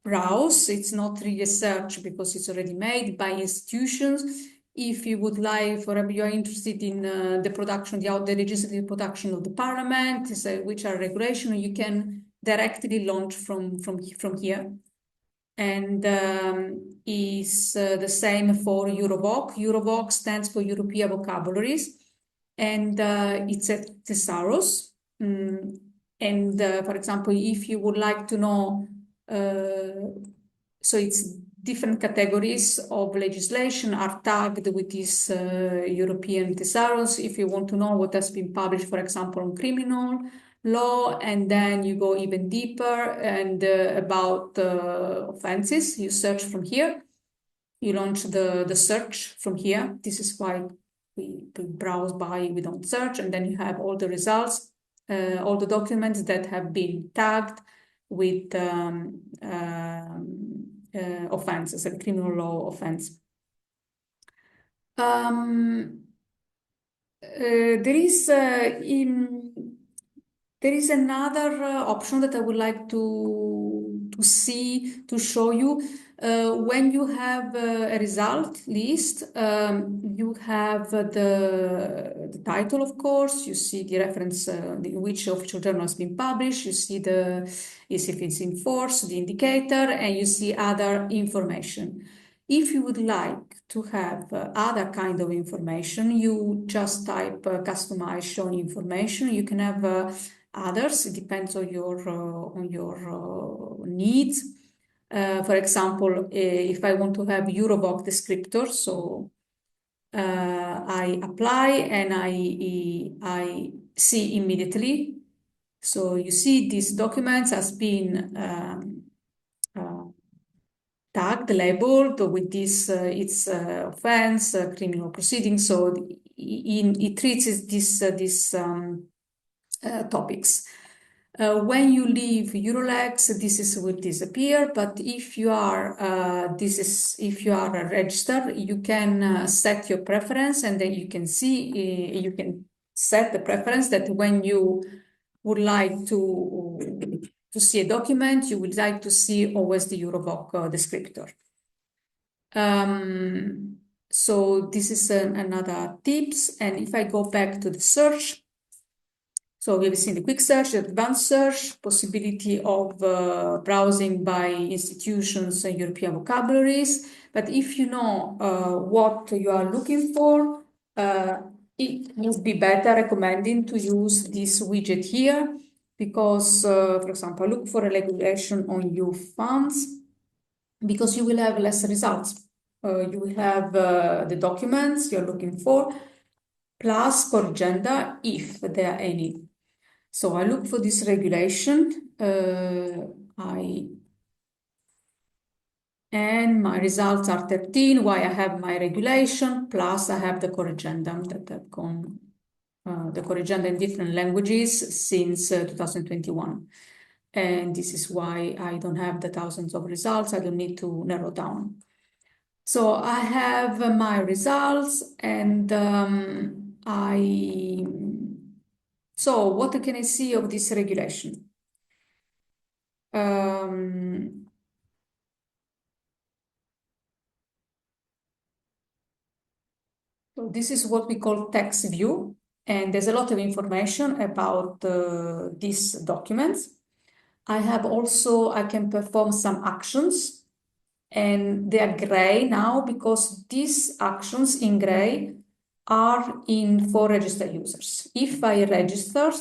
browse. It's not really a search because it's already made by institutions. If you would like, for example, you are interested in the production, the legislative production of the parliament, which are regulation, you can directly launch from here. And is the same for EUR-Voc. EUR-Voc stands for European Vocabularies, and it's a thesaurus. And for example, if you would like to know, so it's different categories of legislation are tagged with this European thesaurus. If you want to know what has been published, for example, on criminal law, and then you go even deeper and about offenses, you search from here. You launch the search from here. This is why we browse by, we don't search, and then you have all the results, all the documents that have been tagged with offenses, a criminal law offense. There is another option that I would like to show you. When you have a result list, you have the title, of course. You see the reference, which official journal has been published. You see if it's in force, the indicator, and you see other information. If you would like to have other kind of information, you just type customize show information. You can have others. It depends on your needs. For example, if I want to have EUR-Voc descriptor, so I apply and I see immediately. So you see these documents has been tagged, labeled with this its offense, criminal proceedings. So it treats these topics. When you leave EUR-Lex, this will disappear. But if you are if you are registered, you can set your preference, and then you can see you can set the preference that when you would like to see a document, you would like to see always the EUR-Voc descriptor. So this is another tips. And if I go back to the search, so we've seen the quick search, the advanced search, possibility of browsing by institutions and European vocabularies. But if you know what you are looking for, it would be better recommending to use this widget here, because, for example, look for a regulation on EU funds, because you will have less results. You will have the documents you're looking for, plus corrigenda, if there are any. So I look for this regulation, and my results are 13, why I have my regulation, plus I have the corrigendum that have gone, the corrigenda in different languages since 2021. And this is why I don't have the thousands of results. I don't need to narrow down. So I have my results, and so what can I see of this regulation? So this is what we call text view, and there's a lot of information about these documents. I have also, I can perform some actions, and they are gray now because these actions in gray are for registered users. If I register,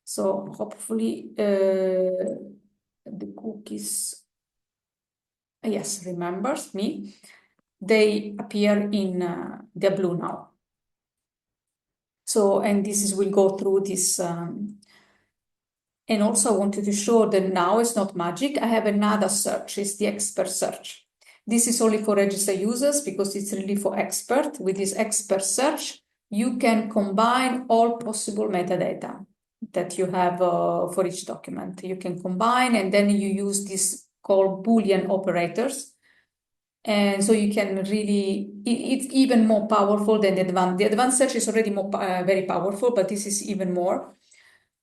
so hopefully the cookies, yes, remembers me, they appear in, they're blue now. So, and this will go through this, and also I wanted to show that now it's not magic. I have another search, it's the expert search. This is only for registered users because it's really for expert. With this expert search, you can combine all possible metadata that you have for each document. You can combine, and then you use this called Boolean operators. And so you can really, it's even more powerful than the advanced. The advanced search is already more, very powerful, but this is even more.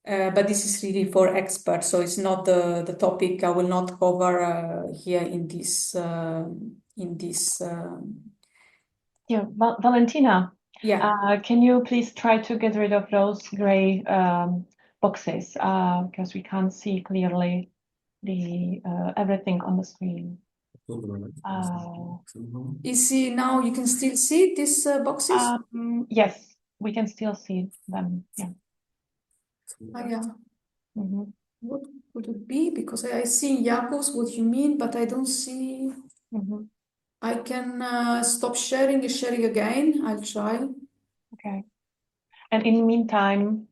But this is really for experts, so it's not the topic I will not cover here in this. Yeah, Valentina. Yeah. Can you please try to get rid of those gray boxes because we can't see clearly the everything on the screen. You see now you can still see these boxes? Yes, we can still see them. Yeah. Yeah. Mm-hmm. What would it be? Because I see Jakub's what you mean, but I don't see. Mm-hmm. I can stop sharing again. I'll try. Okay. And in the meantime,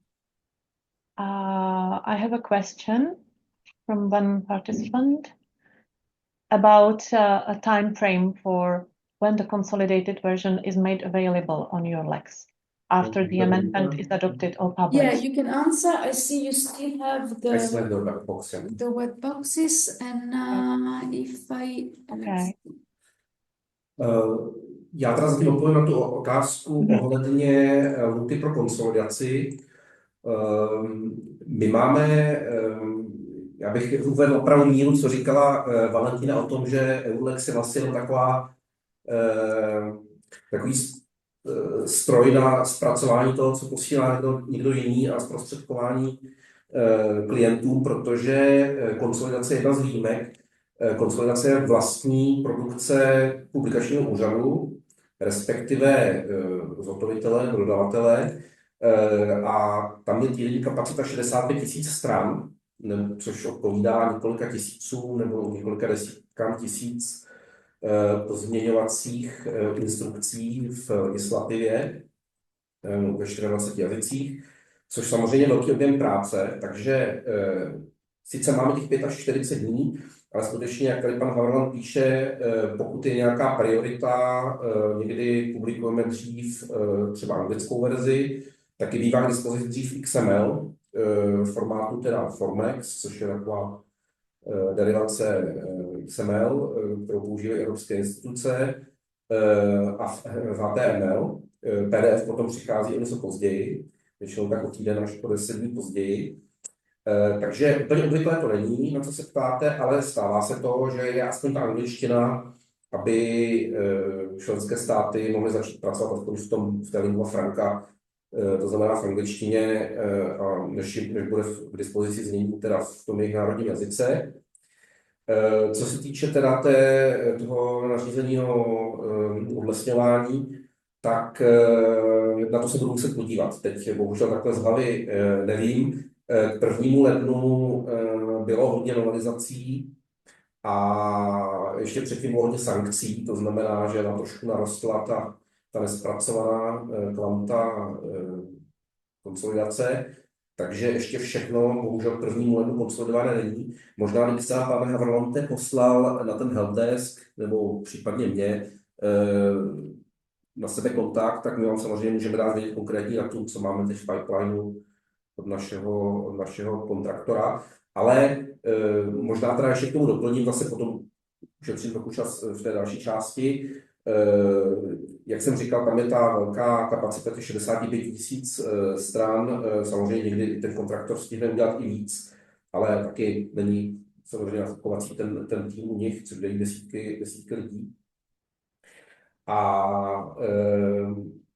I have a question from one participant about a time frame for when the consolidated version is made available on EUR-Lex after the amendment is adopted or published. Yeah, you can answer. I see you still have the web box, yeah. the web boxes, and if I Okay. Já teda zatím odpovím na tu otázku ohledně lhůty pro konsolidaci. My máme, já bych uvedl opravdu míru, co říkala Valentina o tom, že EUR-Lex je vlastně takový stroj na zpracování toho, co posílá někdo jiný a zprostředkování klientům, protože konsolidace je jedna z výjimek. Konsolidace je vlastní produkce publikačního úřadu, respektive zhotovitele, dodavatele, a tam je týdenní kapacita 65 000 stran, což odpovídá několika tisícům nebo několika desítkám tisíc pozměňovacích instrukcí v legislativě ve 24 jazycích, což samozřejmě velký objem práce, takže sice máme těch 45 dní, ale skutečně, jak tady pan Havrlan píše, pokud je nějaká priorita, někdy publikujeme dřív třeba anglickou verzi, taky bývá k dispozici dřív XML v formátu teda Formex, což je taková derivace XML, kterou používají evropské instituce, a v HTML. PDF potom přichází o něco později, většinou tak o týden až po 10 dní později. Takže úplně obvyklé to není, na co se ptáte, ale stává se to, že je aspoň ta angličtina, aby členské státy mohly začít pracovat aspoň v té lingua franca, to znamená v angličtině, než bude k dispozici znění teda v tom jejich národním jazyce. Co se týče teda toho nařízení o odlesňování, tak na to se budu muset podívat. Teď bohužel takhle z hlavy nevím. K 1. lednu bylo hodně novelizací a ještě předtím bylo hodně sankcí, to znamená, že na trošku narostla ta nespracovaná kvanta konsolidace, takže ještě všechno bohužel k 1. lednu konsolidované není. Možná, kdyby se pan Havrlante poslal na ten helpdesk, nebo případně mě, na sebe kontakt, tak my vám samozřejmě můžeme dát vědět konkrétní datum, co máme teď v pipelineu od našeho kontraktora, ale možná teda ještě k tomu doplním, zase potom ušetřím trochu čas v té další části. Jak jsem říkal, tam je ta velká kapacita těch 65 000 stran, samozřejmě někdy ten kontraktor stihne udělat i víc, ale taky není samozřejmě nafukovací ten tým u nich, což dají desítky lidí. A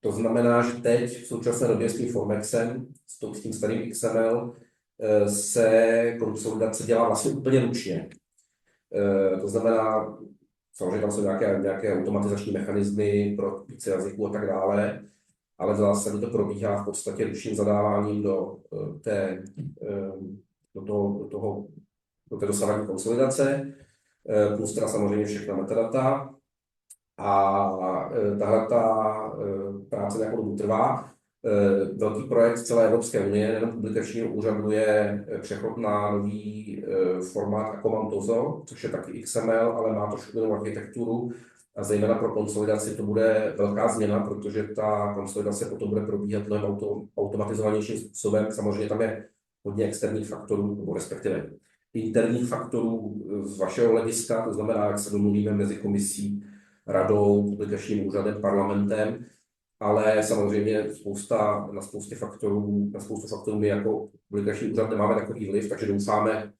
to znamená, že teď v současné době s tím Formexem, s tím starým XML, se konsolidace dělá vlastně úplně ručně. To znamená, samozřejmě tam jsou nějaké automatizační mechanismy pro více jazyků a tak dále, ale v zásadě to probíhá v podstatě ručním zadáváním do té dosavadní konsolidace, plus teda samozřejmě všechna metadata. A tahle práce nějakou dobu trvá. Velký projekt celé Evropské unie, nejen publikačního úřadu, je přechod na nový formát Akomantozo, což je taky XML, ale má trošku jinou architekturu. A zejména pro konsolidaci to bude velká změna, protože ta konsolidace potom bude probíhat mnohem automatizovanějším způsobem. Samozřejmě tam je hodně externích faktorů, nebo respektive interních faktorů z vašeho hlediska, to znamená, jak se domluvíme mezi komisí, radou, publikačním úřadem, parlamentem, ale samozřejmě na spoustu faktorů my jako publikační úřad nemáme takový vliv, takže doufáme,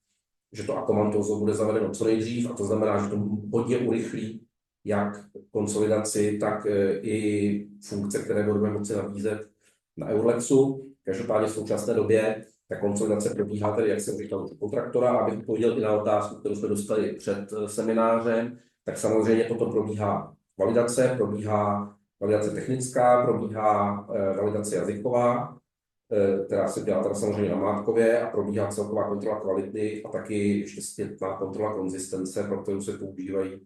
že to Akomantozo bude zavedeno co nejdřív, a to znamená, že to hodně urychlí jak konsolidaci, tak i funkce, které budeme moci nabízet na EUR-Lexu. Každopádně v současné době ta konsolidace probíhá tedy, jak jsem říkal, kontraktora, abych odpověděl i na otázku, kterou jsme dostali před seminářem, tak samozřejmě potom probíhá validace technická, probíhá validace jazyková, která se dělá teda samozřejmě namátkově, a probíhá celková kontrola kvality a taky ještě zpětná kontrola konzistence, pro kterou se používají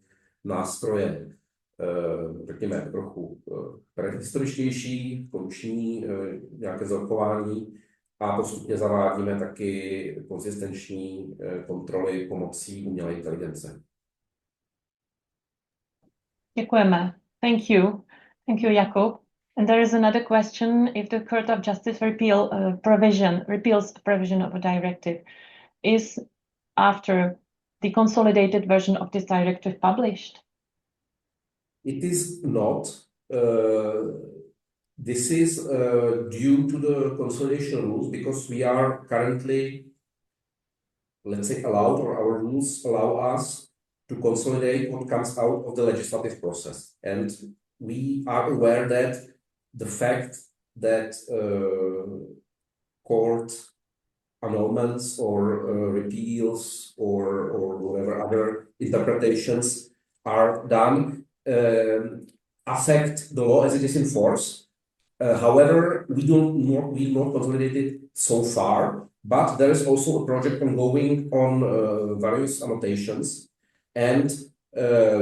nástroje, řekněme, trochu prehistoričtější, funkční, nějaké zorkování, a postupně zavádíme taky konzistenční kontroly pomocí umělé inteligence. Děkujeme. Thank you. Thank you, Jakub. And there is another question: if the Court of Justice repeals a provision of a directive, is after the consolidated version of this directive published? It is not. This is due to the consolidation rules, because we are currently, let's say, allowed, or our rules allow us to consolidate what comes out of the legislative process. And we are aware that the fact that court annulments or repeals or whatever other interpretations are done affect the law as it is in force. However, we not consolidate it so far, but there is also a project ongoing on various annotations, and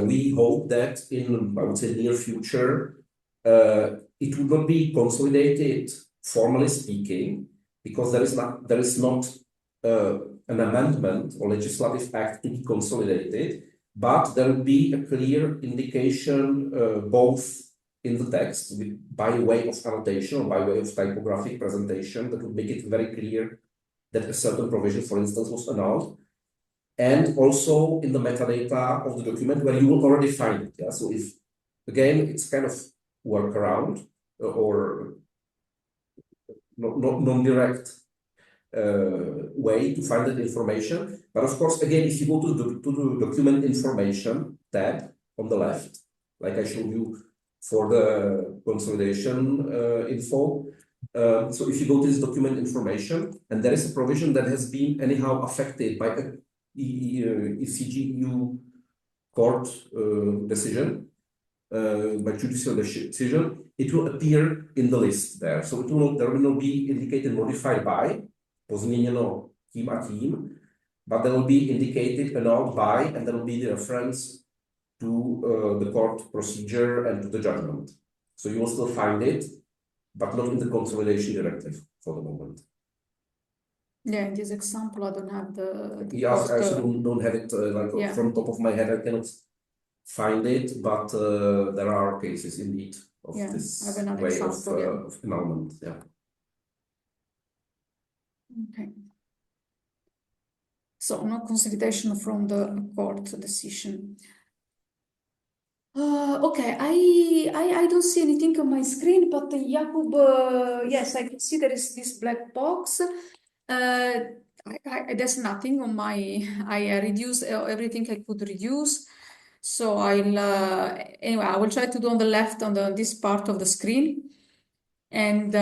we hope that in, I would say, near future, it will not be consolidated, formally speaking, because there is not an amendment or legislative act to be consolidated, but there will be a clear indication both in the text by way of annotation or by way of typographic presentation that will make it very clear that a certain provision, for instance, was annulled, and also in the metadata of the document where you will already find it. Yeah? So if, again, it's kind of workaround or non-direct way to find that information. But of course, again, if you go to the document information tab on the left, like I showed you for the consolidation info, so if you go to this document information, and there is a provision that has been anyhow affected by a ECG court decision, by judicial decision, it will appear in the list there. So there will not be indicated modified by, pozměněno tím a tím, but there will be indicated annulled by, and there will be the reference to the court procedure and to the judgment. So you will still find it, but not in the consolidation directive for the moment. Yeah, in this example, I don't have the Yes, I also don't have it from top of my head. I cannot find it, but there are cases indeed of this way of annulment. Yeah. Okay. So no consolidation from the court decision. Okay, I don't see anything on my screen, but Jakub, yes, I can see there is this black box. There's nothing on my. I reduced everything I could reduce. So anyway, I will try to do on the left on this part of the screen, and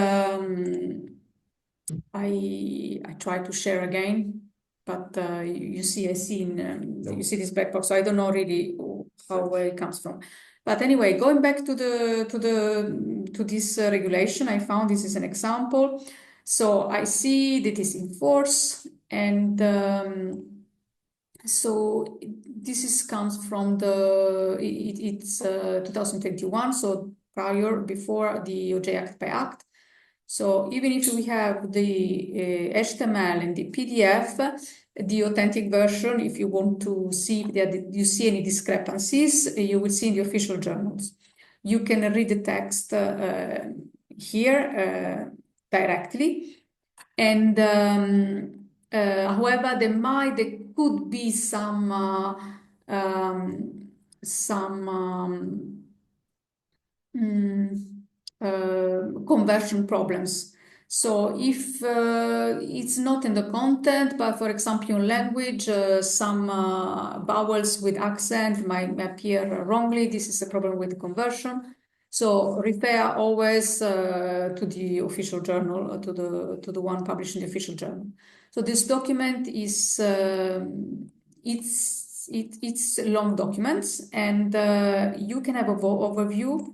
I try to share again, but you see this black box. So I don't know really where it comes from. But anyway, going back to this regulation, I found this is an example. So I see that it's in force, and so this comes from it's 2021, so before the OJ Act by Act. So even if we have the HTML and the PDF, the authentic version, if you want to see that you see any discrepancies, you will see in the official journals. You can read the text here directly, and However, there could be some conversion problems. So if it's not in the content, but for example, in language, some vowels with accent might appear wrongly. This is a problem with conversion. So refer always to the official journal, to the one published in the official journal. So this document is it's long documents, and you can have an overview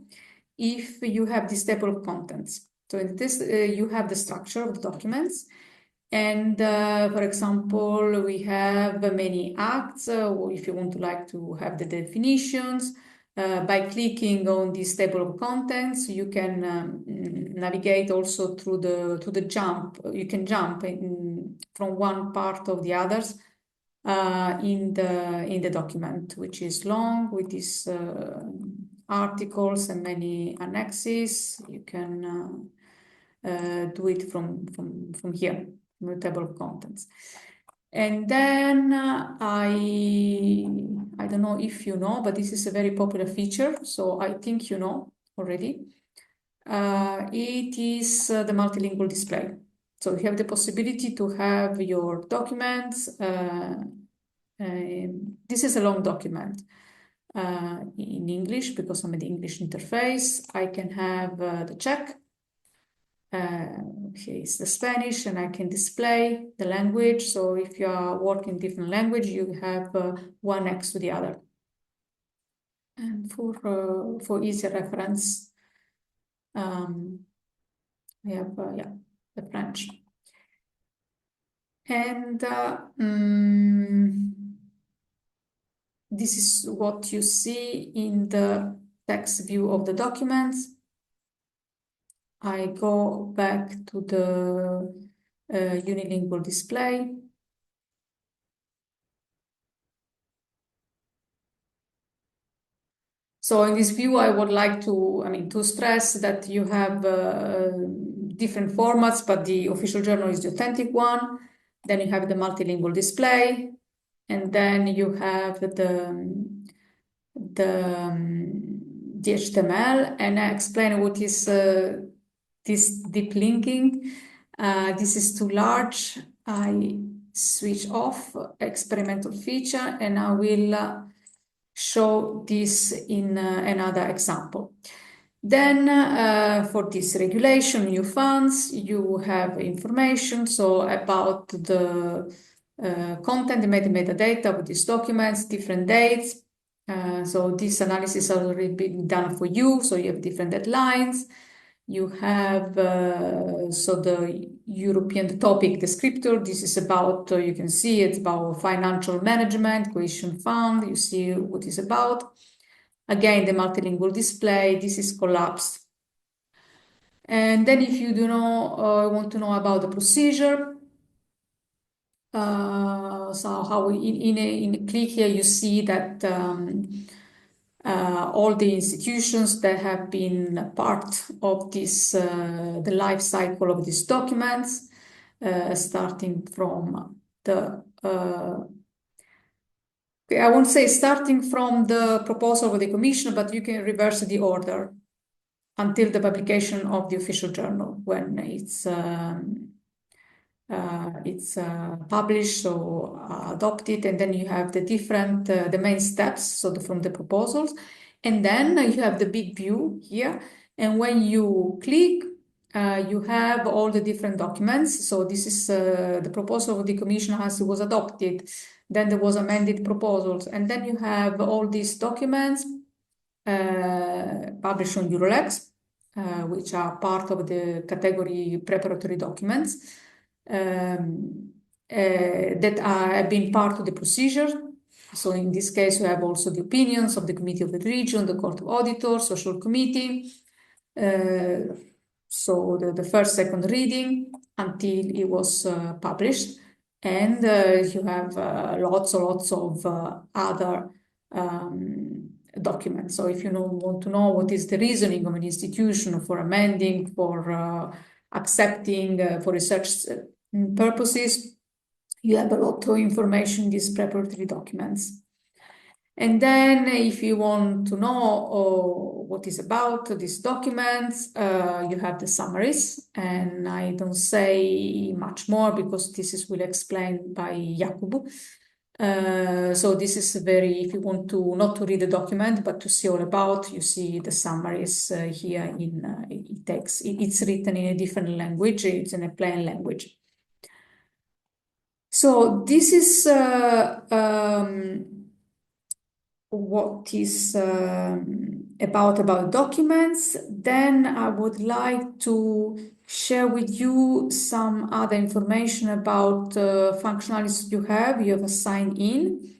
if you have this table of contents. So in this, you have the structure of the documents. And for example, we have many acts, or if you want to have the definitions, by clicking on this table of contents, you can navigate also through the jump. You can jump from one part of the others in the document, which is long with these articles and many annexes. You can do it from here, from the table of contents. And then I don't know if you know, but this is a very popular feature, so I think you know already. It is the multilingual display. So you have the possibility to have your documents. This is a long document in English, because I'm at the English interface. I can have the Czech. Here is the Spanish, and I can display the language. So if you are working different language, you have one next to the other. And for easy reference, we have the French. And this is what you see in the text view of the documents. I go back to the unilingual display. So in this view, I would like to stress that you have different formats, but the official journal is the authentic one. Then you have the multilingual display, and then you have the HTML, and I explain what is this deep linking. This is too large. I switch off experimental feature, and I will show this in another example. Then for this regulation, new funds, you have information about the content, the metadata with these documents, different dates. So this analysis has already been done for you. So you have different deadlines. You have the European topic descriptor. This is about, you can see it's about financial management, cohesion fund. You see what it's about. Again, the multilingual display, this is collapsed. And then if you do not want to know about the procedure, so how in a click here, you see that all the institutions that have been part of this, the life cycle of these documents, starting from the, I won't say starting from the proposal of the Commission, but you can reverse the order until the publication of the official journal, when it's published or adopted, and then you have the different, the main steps, so from the proposals, and then you have the big view here, and when you click, you have all the different documents. So this is the proposal of the Commission as it was adopted, then there was amended proposals, and then you have all these documents published on EUR-Lex, which are part of the category preparatory documents, that have been part of the procedure. So in this case, we have also the opinions of the Committee of the Region, the Court of Auditors, Social Committee. So the first, second reading until it was published. And you have lots of other documents. So if you want to know what is the reasoning of an institution for amending, for accepting, for research purposes, you have a lot of information in these preparatory documents. And then if you want to know what is about these documents, you have the summaries, and I don't say much more because this is will explained by Jakub. So this is very, if you want to not to read the document but to see all about, you see the summaries here in text. It's written in a different language. It's in a plain language. So this is what is about documents. Then I would like to share with you some other information about functionalities you have assigned in,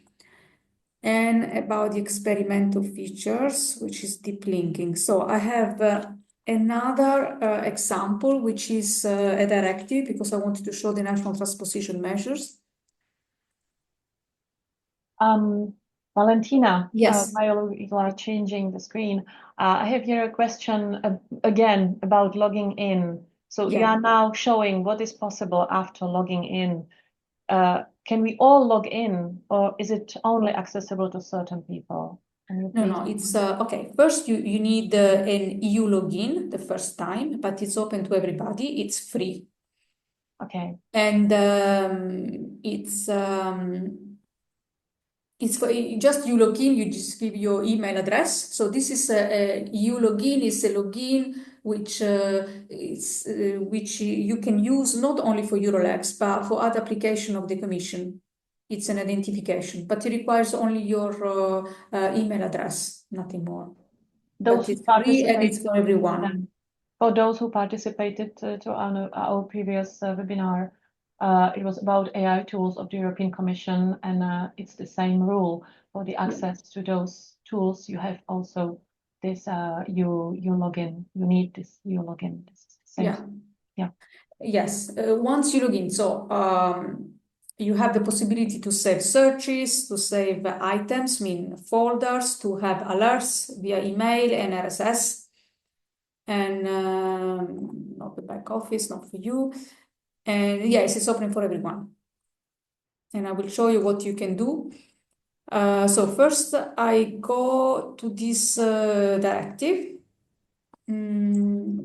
and about the experimental features, which is deep linking. So I have another example, which is a directive, because I wanted to show the national transposition measures. Valentina, Yes. while you are changing the screen, I have here a question again about logging in. So you are now showing what is possible after logging in. Can we all log in, or is it only accessible to certain people? No, it's okay. First, you need an EU login the first time, but it's open to everybody. It's free. Okay. And it's for just you login. You just give your email address. So this is a EU login. Is a login which which you can use not only for EUR-Lex but for other application of the Commission. It's an identification, but it requires only your email address, nothing more. But it's free and it's for everyone. For those who participated to our previous webinar, it was about AI tools of the European Commission, and it's the same rule for the access to those tools. You have also this you login. You need this you login. This is the same. Yeah. Yes. Once you log in, so you have the possibility to save searches, to save items, folders, to have alerts via email and RSS, and not the back office, not for you. And yes, it's open for everyone. And I will show you what you can do. So first, I go to this directive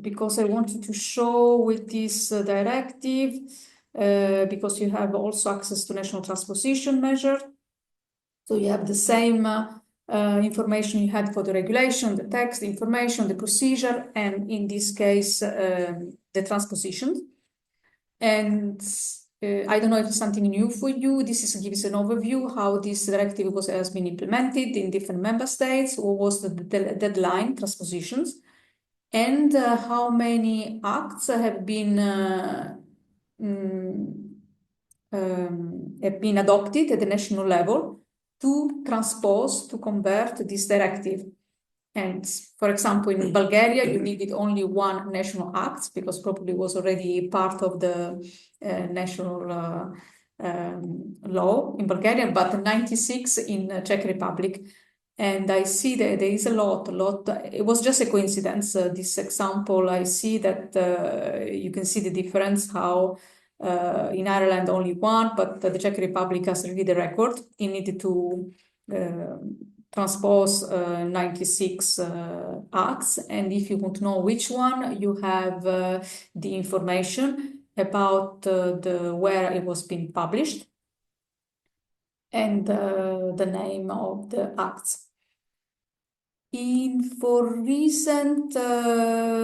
because I wanted to show with this directive. Because you have also access to national transposition measure. So you have the same information you had for the regulation, the text, the information, the procedure, and in this case, the transposition. And I don't know if it's something new for you. This gives an overview how this directive has been implemented in different member states, what was the deadline, transpositions, and how many acts have been adopted at the national level to transpose, to convert this directive. And for example, in Bulgaria, you needed only one national act because probably was already part of the national law in Bulgaria, but 96 in Czech Republic. And I see that there is a lot. It was just a coincidence. This example, I see that you can see the difference, how in Ireland only one, but the Czech Republic has really the record. It needed to transpose 96 acts. And if you want to know which one, you have the information about where it was being published and the name of the acts. For recent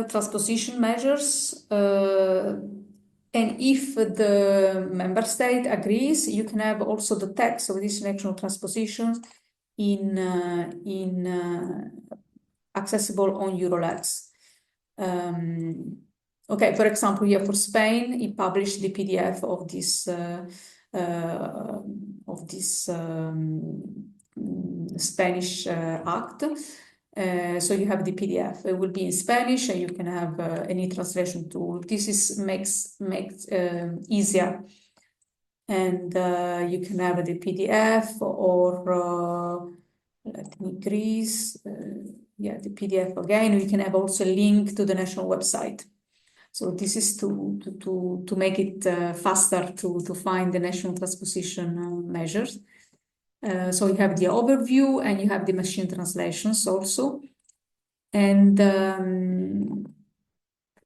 transposition measures, and if the member state agrees, you can have also the text of these national transpositions accessible on EUR-Lex. Okay, for example, here for Spain, he published the PDF of this Spanish act. So you have the PDF. It will be in Spanish, and you can have any translation tool. This makes easier, and you can have the PDF or let me increase. The PDF again. You can have also a link to the national website. So this is to make it faster to find the national transposition measures. So you have the overview and you have the machine translations also. And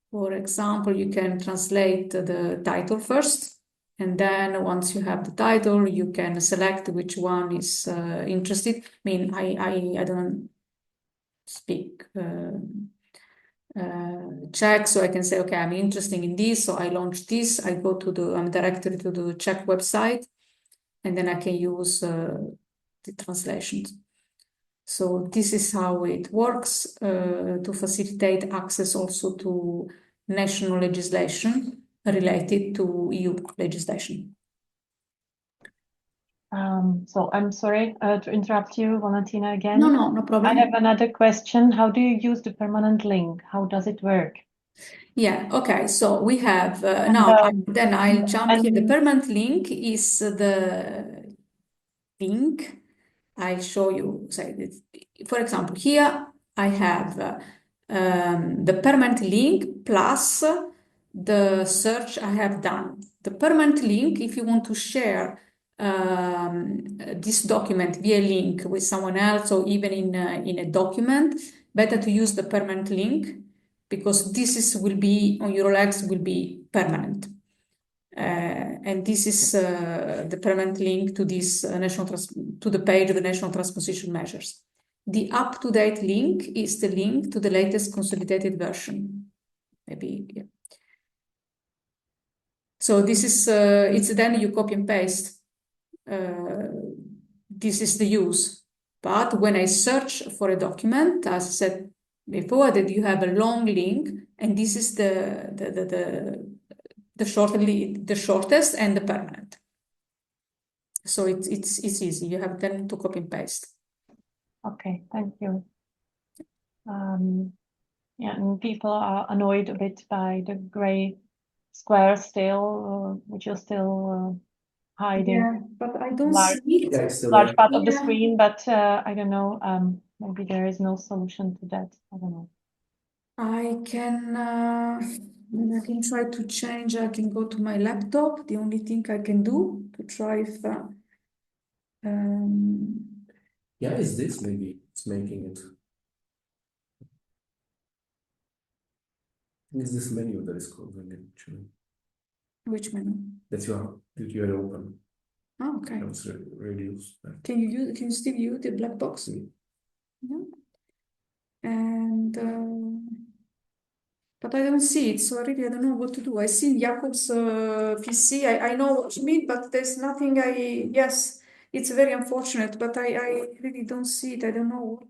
for example, you can translate the title first. And then once you have the title, you can select which one is interested. I mean, I don't speak Czech, so I can say, okay, I'm interested in this, so I launch this. I go to I'm directed to the Czech website, and then I can use the translations. So this is how it works to facilitate access also to national legislation related to EU legislation. So I'm sorry to interrupt you, Valentina, again. No problem. I have another question. How do you use the permanent link? How does it work? Yeah, okay, so we have now, then I'll jump here. The permanent link is the link I show you. Say, for example, here I have the permanent link plus the search I have done. The permanent link, if you want to share this document via link with someone else or even in a document, better to use the permanent link because this will be on EUR-Lex will be permanent. And this is the permanent link to this to the page of the national transposition measures. The up-to-date link is the link to the latest consolidated version. Maybe, yeah. So this is it's then you copy and paste. This is the use. But when I search for a document, as I said before, that you have a long link, and this is the shortest and the permanent. So it's easy. You have then to copy and paste. Okay, thank you. Yeah, and people are annoyed a bit by the gray square still, which are still hiding. Yeah, but I don't see it. Yeah, Large part of the screen, but I don't know. Maybe there is no solution to that. I don't know. I can try to change. I can go to my laptop. The only thing I can do to try if yeah, is this maybe it's making it? Is this menu that is closing it actually? which menu? That you had open. Oh, okay. It's reduced. Can you still use the black box? Yeah. And but I don't see it, so really I don't know what to do. I see Jakub's PC. I know what you mean, but there's nothing. Yes, it's very unfortunate, but I really don't see it. I don't know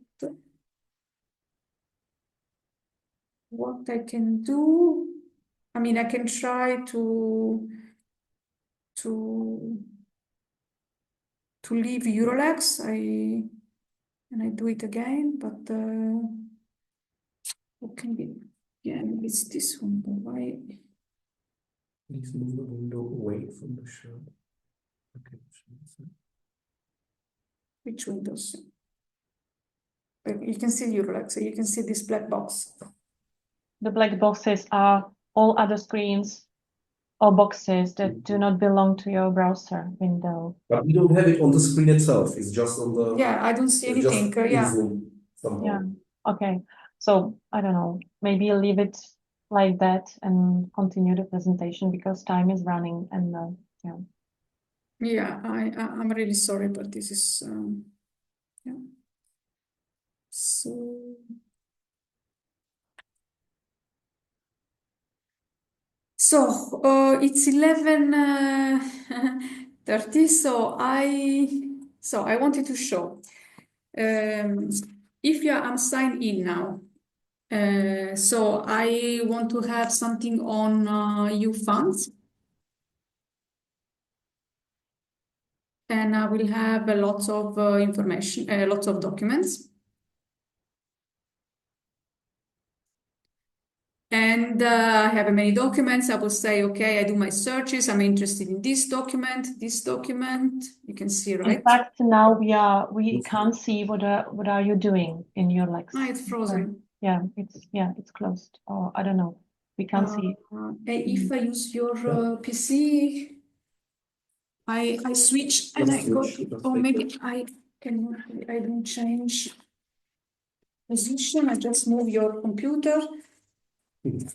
what I can do. I mean, I can try to leave EUR-Lex. And I do it again, but what can be? Yeah, maybe it's this one. But why? Please move the window away from the show. Okay. Which windows? You can see EUR-Lex, so you can see this black box. The black boxes are all other screens or boxes that do not belong to your browser window. But we don't have it on the screen itself. It's just on the. Yeah, I don't see anything. Yeah. Somehow. Yeah. Okay. So I don't know. Maybe leave it like that and continue the presentation because time is running and yeah. Yeah, I'm really sorry, but this is yeah. So it's 11:30. So I wanted to show if I'm signed in now. So I want to have something on EU funds. And I will have lots of information, lots of documents. And I have many documents. I will say, okay, I do my searches. I'm interested in this document. You can see, right? In fact, now we can't see what are you doing in EUR-Lex. Ah, it's frozen. Yeah, it's closed. Or I don't know. We can see. If I use your PC, I switch and I go to, or maybe I don't change position, I just move your computer. And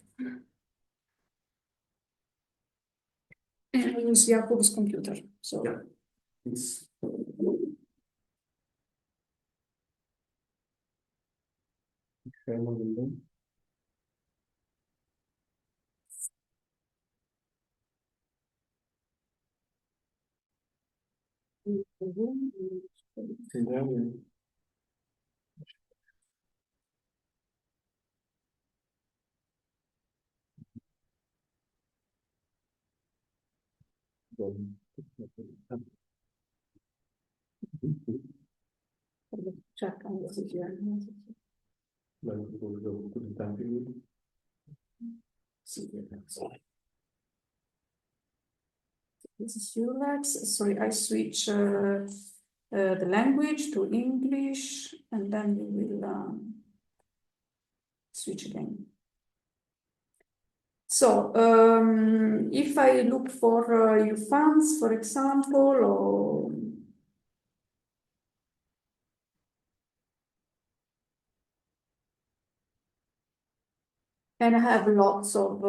I use Jakub's computer. So Yeah. It's share my window. check on this here. This is EUR-Lex. Sorry, I switch the language to English, and then we will switch again. So, if I look for EU funds, for example, or and I have lots of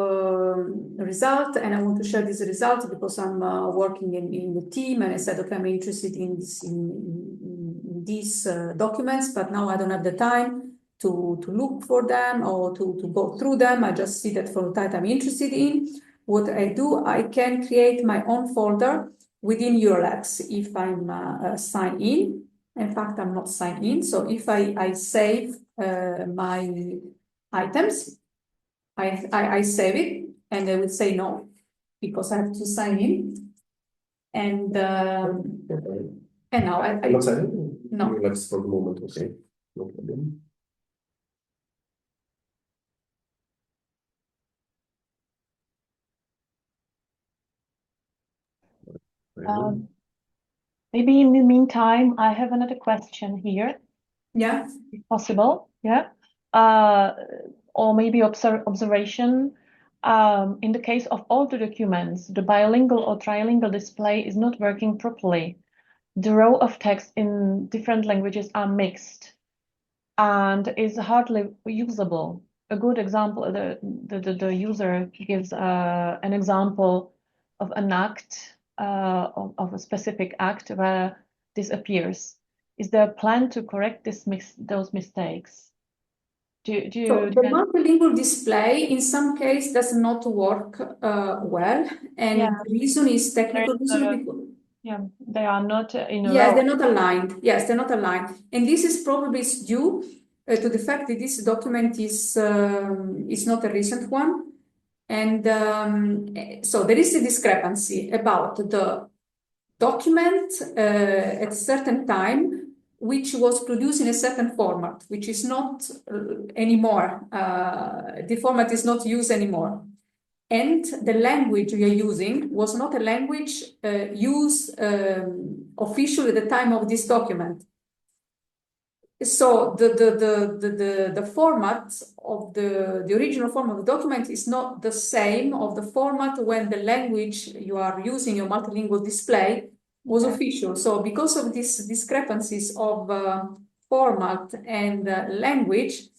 results, and I want to share these results because I'm working in the team, and I said, okay, I'm interested in this in these documents, but now I don't have the time to look for them or to go through them. I just see that for the type I'm interested in. What I do, I can create my own folder within EUR-Lex if I'm signed in. In fact, I'm not signed in. So if I save my items, I save it, and they would say no, because I have to sign in. And now I not signing? No. Let's for the moment, okay. No problem. Maybe in the meantime, I have another question here, yeah. if possible. Yeah. Or maybe observation. In the case of all the documents, the bilingual or trilingual display is not working properly. The row of text in different languages are mixed and is hardly usable. A good example, the user gives an example of an act, of a specific act where this appears. Is there a plan to correct those mistakes? So the multilingual display in some case does not work well, and the reason is technical reason. Yeah, they are not in a Yes, row. they're not aligned. Yes, they're not aligned, and this is probably due to the fact that this document is not a recent one, and so there is a discrepancy about the document at a certain time, which was produced in a certain format, which is not anymore. The format is not used anymore. And the language we are using was not a language used officially at the time of this document. So the format of the original form of the document is not the same of the format when the language you are using, your multilingual display, was official. So because of these discrepancies of format and language,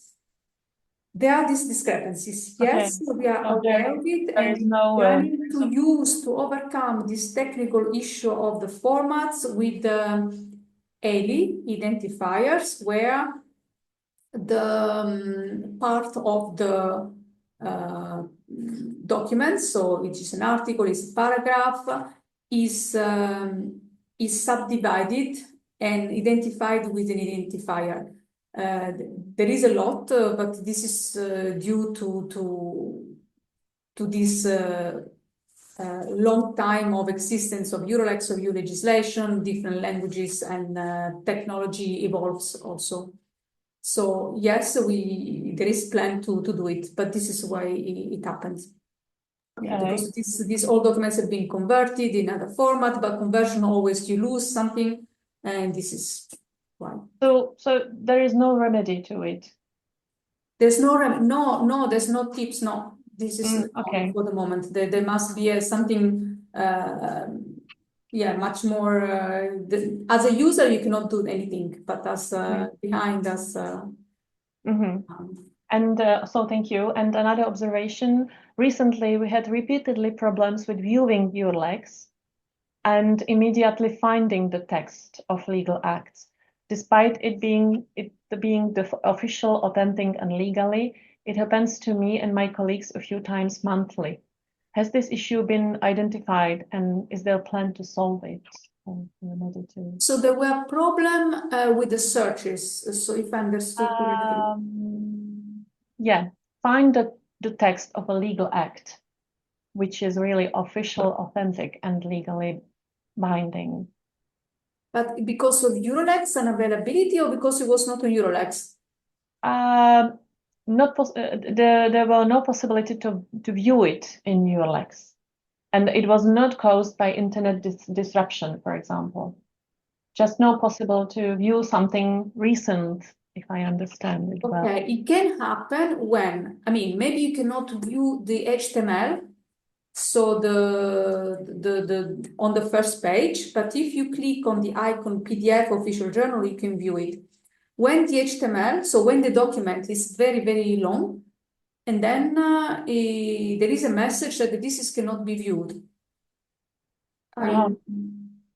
there are these discrepancies. Yes, we are aware of it, and we are need to use to overcome this technical issue of the formats with ELI identifiers, where the part of the document, so which is an article, is a paragraph, is subdivided and identified with an identifier. There is a lot, but this is due to this long time of existence of EUR-Lex, of EU legislation, different languages, and technology evolves also. So yes, there is plan to do it, but this is why it happens. Yeah, because these old documents have been converted in other format, but conversion always you lose something, and this is why. So there is no remedy to it. There's no there's no tips, no. This is okay. for the moment. There must be something, much more. As a user, you cannot do anything, but as behind us. And so thank you. And another observation, recently we had repeatedly problems with viewing EUR-Lex and immediately finding the text of legal acts. Despite it being the official, authentic and legally, it happens to me and my colleagues a few times monthly. Has this issue been identified and is there a plan to solve it? So there were problems with the searches. So if I understood correctly. Yeah, find the text of a legal act, which is really official, authentic, and legally binding. But because of EUR-Lex unavailability, or because it was not on EUR-Lex? There were no possibility to view it in EUR-Lex, and it was not caused by internet disruption, for example. Just no possible to view something recent, if I understand it well. Okay, it can happen when, I mean, maybe you cannot view the HTML, so the on the first page, but if you click on the icon PDF official journal, you can view it. When the HTML, so when the document is very, very long, and then there is a message that this cannot be viewed.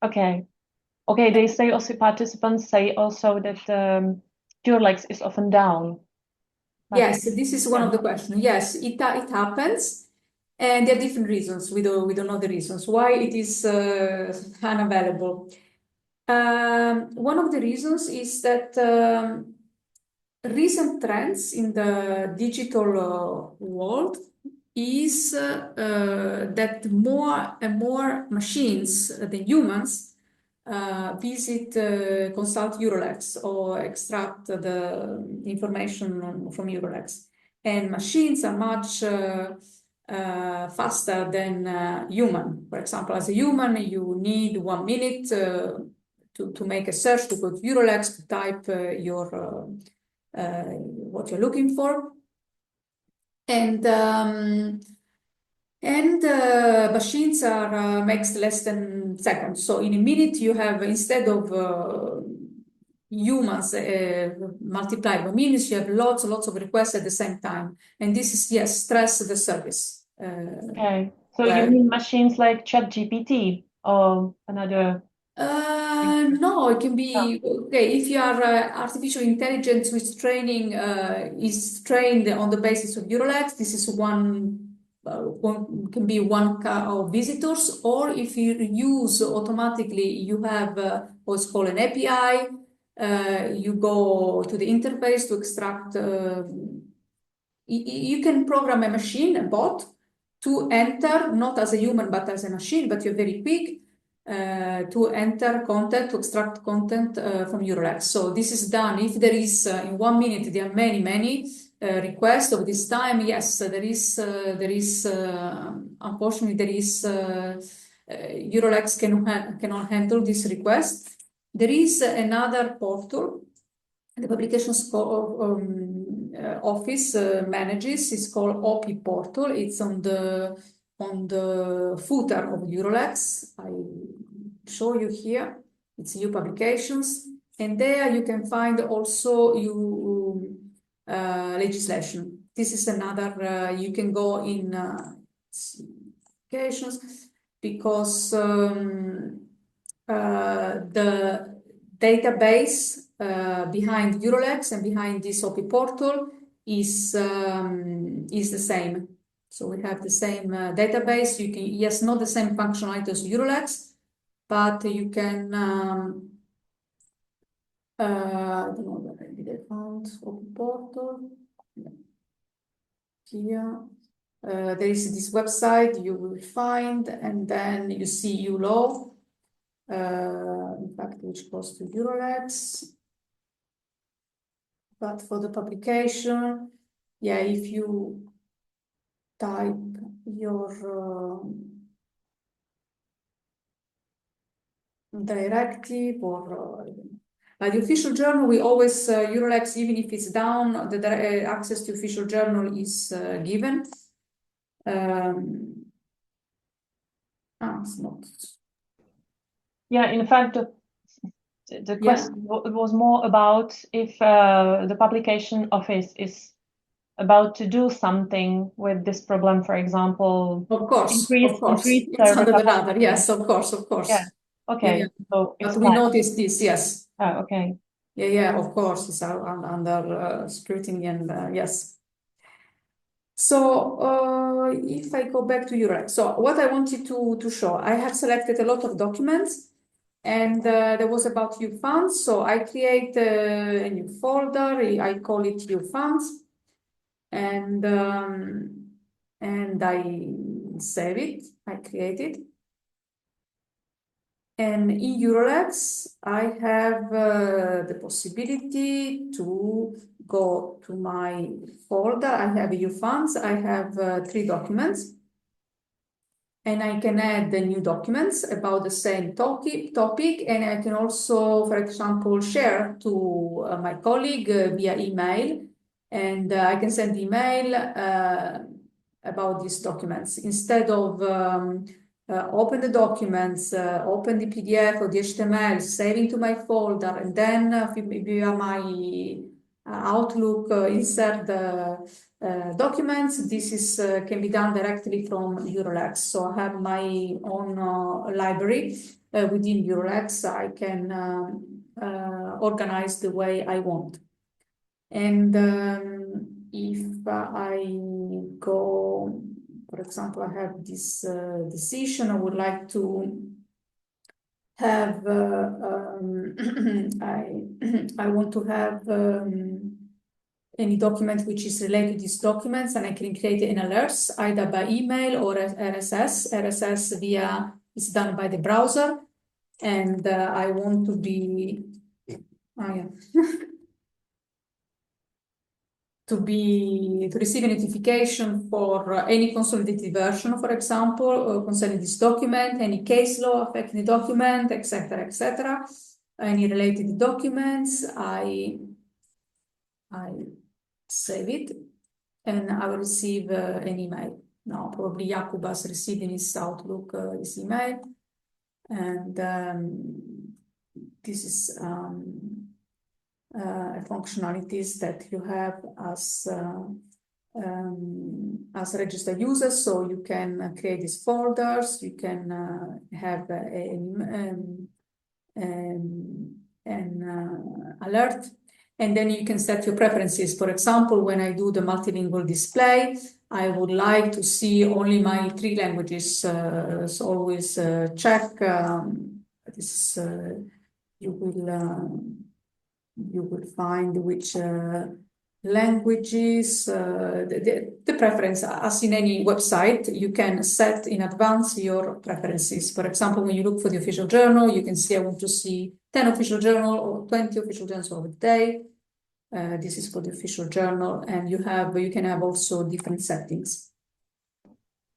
Okay. Okay, they say also, participants say also that EUR-Lex is often down. Yes, this is one of the questions. Yes, it happens, and there are different reasons. We don't know the reasons why it is unavailable. One of the reasons is that recent trends in the digital world is that more and more machines than humans consult EUR-Lex or extract the information from EUR-Lex. And machines are much faster than human. For example, as a human, you need 1 minute to make a search, to go to EUR-Lex, to type what you're looking for. And machines are makes less than seconds. So in a minute, you have, instead of humans multiplied by minutes, you have lots of requests at the same time. And this is, yes, stress the service. Okay. So you mean machines like ChatGPT or another? No, it can be, okay, if you are artificial intelligence with training is trained on the basis of EUR-Lex, this is can be one of visitors, or if you use automatically, you have what's called an API, you go to the interface to extract, you can program a machine, a bot, to enter, not as a human, but as a machine, but you're very quick, to enter content, to extract content from EUR-Lex. So this is done. If there is, in 1 minute, there are many requests of this time, yes, there is, unfortunately, there is, EUR-Lex cannot handle this request. There is another portal, the publications office manages, it's called OP portal. It's on the footer of EUR-Lex. I show you here. It's EU publications, and there you can find also EU legislation. This is another. You can go in applications, because the database behind EUR-Lex and behind this OP portal is the same. So we have the same database. You can, yes, not the same functionality as EUR-Lex, but you can, I don't know where did I found OP portal. Here, there is this website you will find, and then you see EU law, in fact, which goes to EUR-Lex. But for the publication, yeah, if you type your directive or the official journal, we always EUR-Lex, even if it's down, the access to official journal is given. It's not. Yeah, in fact, the question was more about if the publication office is about to do something with this problem, for example. Of course. Increase It's under the radar. Yes, of course. Yeah. Okay. Yeah. So but we noticed this. Yes. Okay. Yeah. Of course, it's under scrutiny, and yes. So if I go back to EUR-Lex, so what I wanted to show, I have selected a lot of documents, and there was about EU funds. So I create a new folder. I call it EU funds, and I save it. I create it. And in EUR-Lex, I have the possibility to go to my folder. I have EU funds. I have 3 documents. And I can add the new documents about the same topic. And I can also, for example, share to my colleague via email. And I can send email about these documents. Instead of open the documents, open the PDF or the HTML, saving to my folder, and then via my Outlook insert the documents. This is can be done directly from EUR-Lex. So I have my own library within EUR-Lex. I can organize the way I want. And if I go, for example, I have this decision, I would like to have, I want to have any document which is related to these documents, and I can create an alerts either by email or RSS. RSS is done by the browser, and I want to be, to receive a notification for any consolidated version, for example, concerning this document, any case law affecting the document, etc., etc. Any related documents, I save it, and I will receive an email. Now, probably Jakub has received in his Outlook his email, and this is functionalities that you have as registered users. So you can create these folders, you can have an alert, and then you can set your preferences. For example, when I do the multilingual display, I would like to see only my 3 languages. So always check this. You will find which languages, the preference, as in any website, you can set in advance your preferences. For example, when you look for the official journal, you can see I want to see 10 official journal or 20 official journals over the day. This is for the official journal, and you can have also different settings.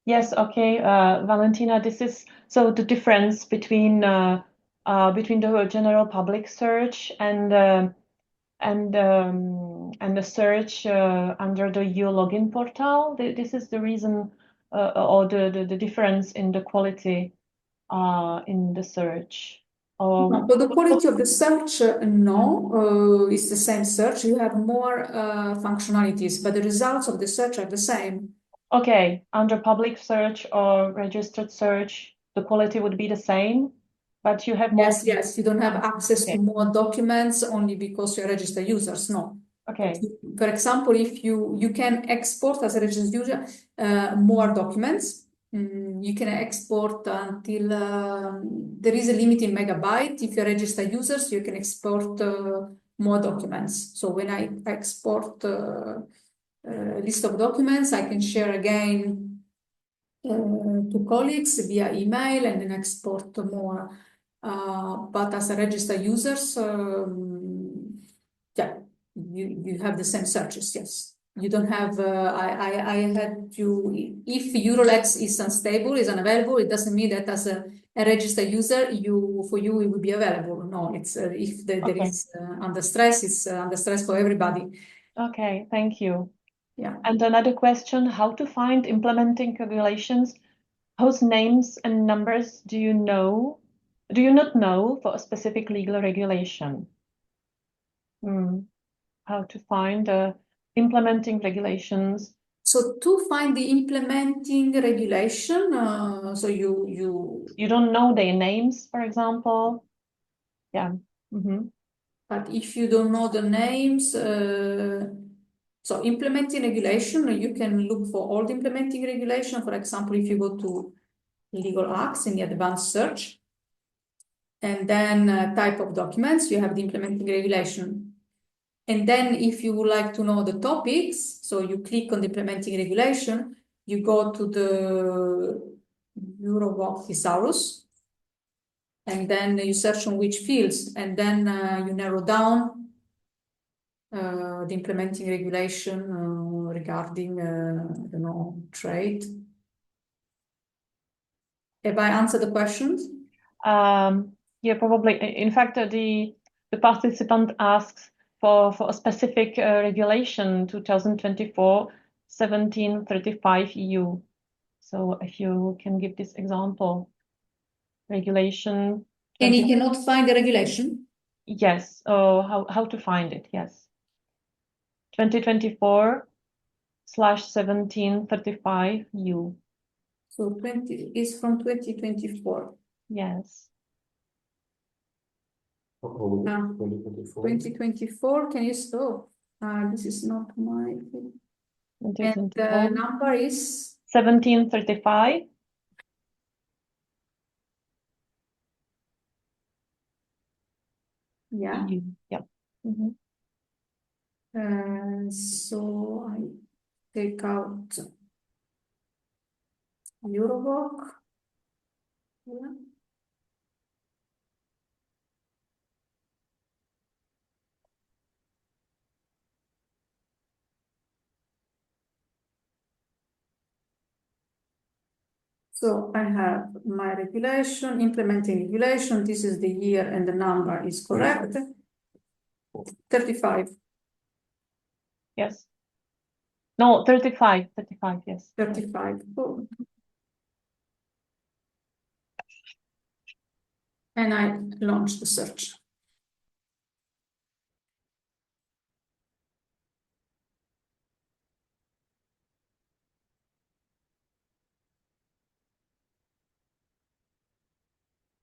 Yes, okay, Valentina, this is so the difference between the general public search and the search under the EU login portal. This is the reason or the difference in the quality in the search. No, for the quality of the search, no, it's the same search. You have more functionalities, but the results of the search are the same. Okay, under public search or registered search, the quality would be the same, but you have more. Yes, you don't have access to more documents only because you're registered users. No. Okay. For example, if you can export as a registered user more documents. You can export until there is a limit in megabyte. If you're registered users, you can export more documents. So when I export a list of documents, I can share again to colleagues via email and then export more. But as a registered users, yeah, you have the same searches, yes. You don't have, I had to, if EUR-Lex is unstable, is unavailable, it doesn't mean that as a registered user, for you, it will be available. No, it's if there is under stress, it's under stress for everybody. Okay, thank you. Yeah. And another question, how to find implementing regulations whose names and numbers do you not know for a specific legal regulation? How to find implementing regulations. So to find the implementing regulation, so you don't know their names, for example. Yeah. But if you don't know the names, so implementing regulation, you can look for all the implementing regulation. For example, if you go to legal acts in the advanced search, and then type of documents, you have the implementing regulation. And then if you would like to know the topics, so you click on the implementing regulation, you go to the EUR-Lex thesaurus, and then you search on which fields, and then you narrow down the implementing regulation regarding, I don't know, trade. Have I answered the questions? Yeah, probably. In fact, the participant asks for a specific regulation 2024-1735 EU. So if you can give this example, regulation. And he cannot find the regulation? Yes. How to find it? Yes. 2024/1735 EU. So 20 is from 2024. Yes. 2024, can you stop? This is not my thing. And 2024. the number is 1735. yeah. EU. Yeah. So I take out EUR-Lex. Yeah. So I have my regulation, implementing regulation. This is the year and the number is correct. 35. Yes. No, 35. 35. Yes. 35. Oh. And I launch the search.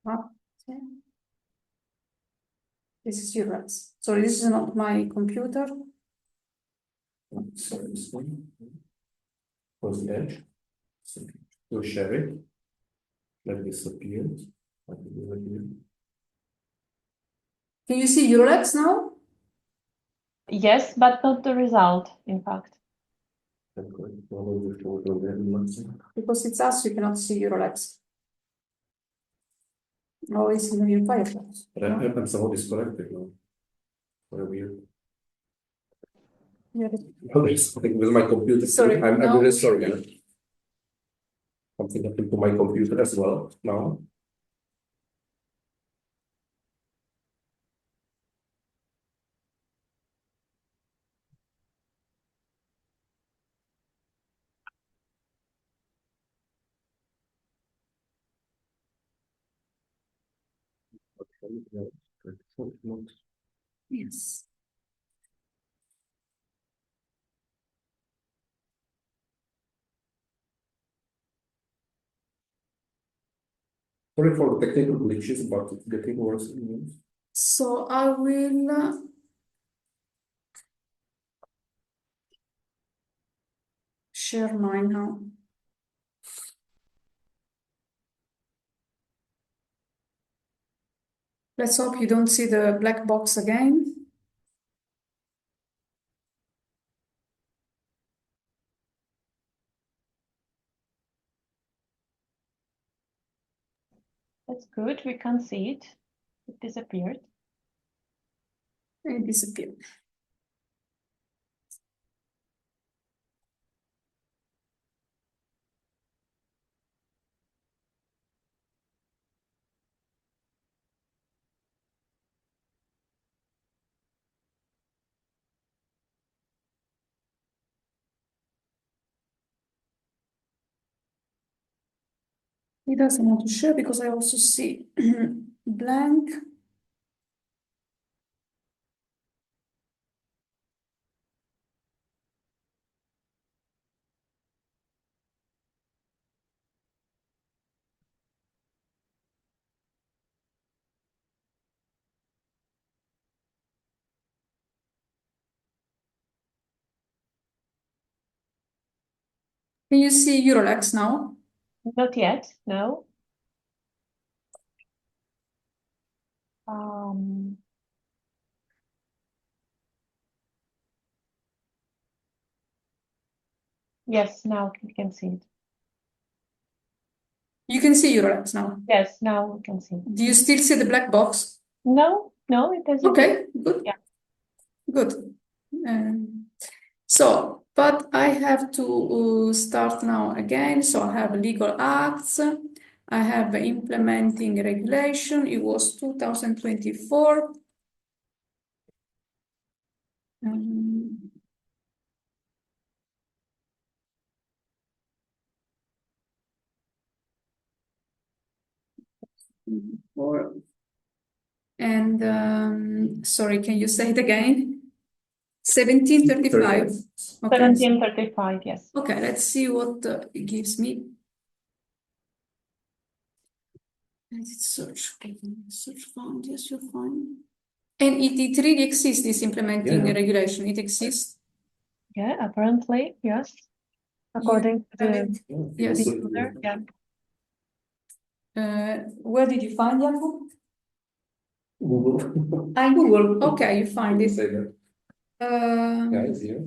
Okay. This is EUR-Lex. Sorry, this is not my computer. Sorry, this one. Close the edge. So share it. Let it disappear. Can you see EUR-Lex now? Yes, but not the result, in fact. Because it's us, you cannot see EUR-Lex. Oh, it's in your Firefox. But I'm somehow disconnected now. What weird. Yeah. Something with my computer. Sorry, I'm no. really sorry. Something happened to my computer as well now. Yes. Sorry for the technical glitches, but it's getting worse and worse. So I will share mine now. Let's hope you don't see the black box again. That's good. We can see it. It disappeared. It disappeared. It doesn't want to share because I also see blank. Can you see EUR-Lex now? Not yet, no. Yes, now we can see it. You can see EUR-Lex now. Yes, now we can see it. Do you still see the black box? No, no, it doesn't. Okay, good. Yeah. Good. So, but I have to start now again. So I have legal acts. I have implementing regulation. It was 2024. And sorry, can you say it again? 1735. Okay. 1735, yes. Okay, let's see what it gives me. Search found, yes, you'll find. And it really exists, this implementing regulation. It exists. Yeah, apparently, yes. According to the Yes. user, yeah. Where did you find Jakub? Google. Google. Okay, you find it. Yeah, it's here.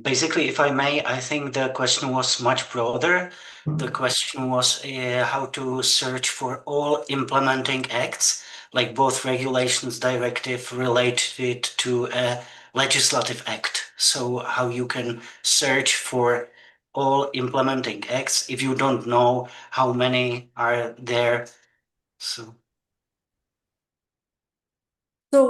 Basically, if I may, I think the question was much broader. The question was how to search for all implementing acts, like both regulations, directive related to a legislative act. So how you can search for all implementing acts if you don't know how many are there. So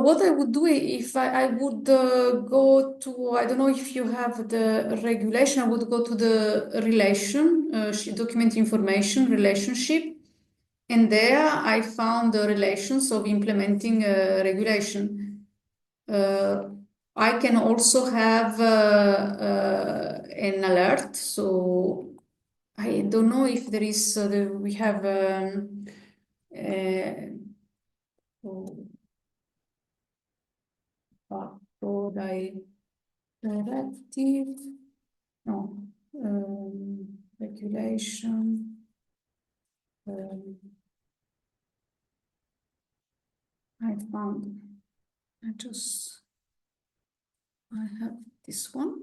what I would do if I would go to, I don't know if you have the regulation, I would go to the relation, document information, relationship. And there I found the relations of implementing regulation. I can also have an alert. So I don't know if there is, we have directive, no, regulation. I found, I have this one.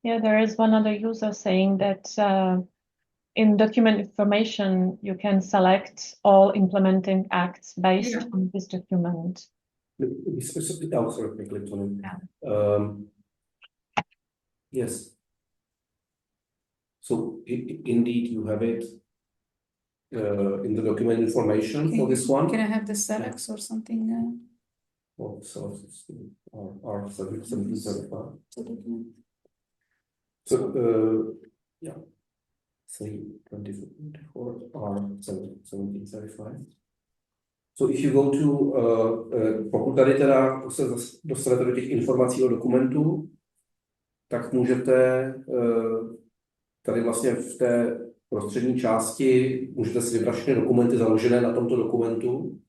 Yeah, there is one other user saying that in document information, you can select all implementing acts based on this document. Sorry, I clicked on it. Yes. So indeed, you have it in the document information for this one. Can I have the selects or something? Oh, so R 1735. So yeah, 324 R 1735. So if you go to, pokud tady teda se dostanete do těch informací o dokumentu, tak můžete tady vlastně v té prostřední části můžete si vybrat všechny dokumenty založené na tomto dokumentu,